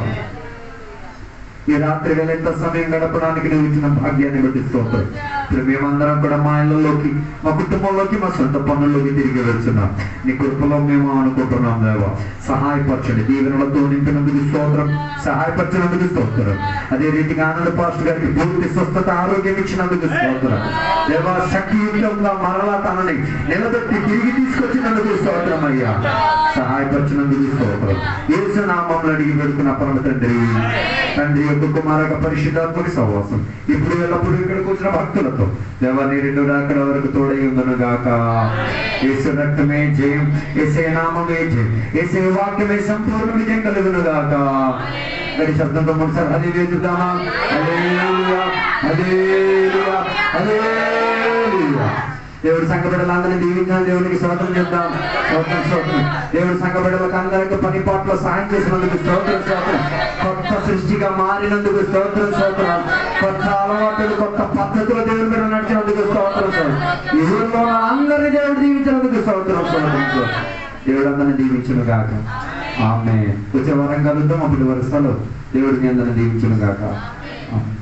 ఈ రాత్రి వేళ ఎంత సమయం గడపడానికి నువ్వు ఇచ్చిన భాగ్యాన్ని బట్టి స్తోత్రం. ఇప్పుడు మేమందరం కూడా మా ఇళ్ళలోకి, మా కుటుంబంలోకి, మా సొంత పనుల్లోకి తిరిగి వెళ్తున్నాం. నీ కృపలో మేము అనుకుంటున్నాం దేవా. సహాయపరచండి, దీవెనలతో నింపినందుకు స్తోత్రం, సహాయపరిచినందుకు స్తోత్రం. అదే రీతిగా ఆనంద పాస్టర్ గారికి పూర్తి స్వస్థత, ఆరోగ్యం ఇచ్చినందుకు స్తోత్రం దేవా. శక్తియుక్తంగా మరలా తనని నిలబెట్టి తిరిగి తీసుకొచ్చినందుకు స్తోత్రం అయ్యా. సహాయపరిచినందుకు స్తోత్రం. యేసు నామములో అడిగి పెడుతున్న పరమ తండ్రి, తండ్రి యొక్క కుమారక పరిశుద్ధాత్మక సహవాసం ఇప్పుడు ఎల్లప్పుడూ ఇక్కడికి వచ్చిన భక్తులతో దేవా నీ రెండు రాకడ వరకు తోడై ఉండును గాక. యేసు రక్తమే జయం, యేసే నామమే జయం, యేసే వాక్యమే సంపూర్ణ విజయం కలుగును గాక. గడి శబ్దంతో మనసారి హల్లెలూయా చెప్దామా? హల్లెలూయా, హల్లెలూయా, హల్లెలూయా. దేవుడి సంఘ బిడ్డలందరినీ దీవించాలి. దేవునికి స్తోత్రం చేద్దాం. స్తోత్రం, స్తోత్రం. దేవుడి సంఘ బిడ్డలకు అందరికీ పని పాటలో సహాయం చేసినందుకు స్తోత్రం, స్తోత్రం. కొత్త సృష్టిగా మారినందుకు స్తోత్రం, స్తోత్రం. కొత్త అలవాటులు, కొత్త పద్ధతులు దేవుడి మీద నడిచినందుకు స్తోత్రం, స్తోత్రం. ఈ ఊరిలో అందరినీ దేవుడు దీవించినందుకు స్తోత్రం, స్తోత్రం. దేవుడు అందరినీ దీవించును గాక. ఆమేన్. వచ్చే వారం కలుద్దాం. అప్పటి వరకు దేవుడిని అందరినీ దీవించును గాక. ఆమేన్.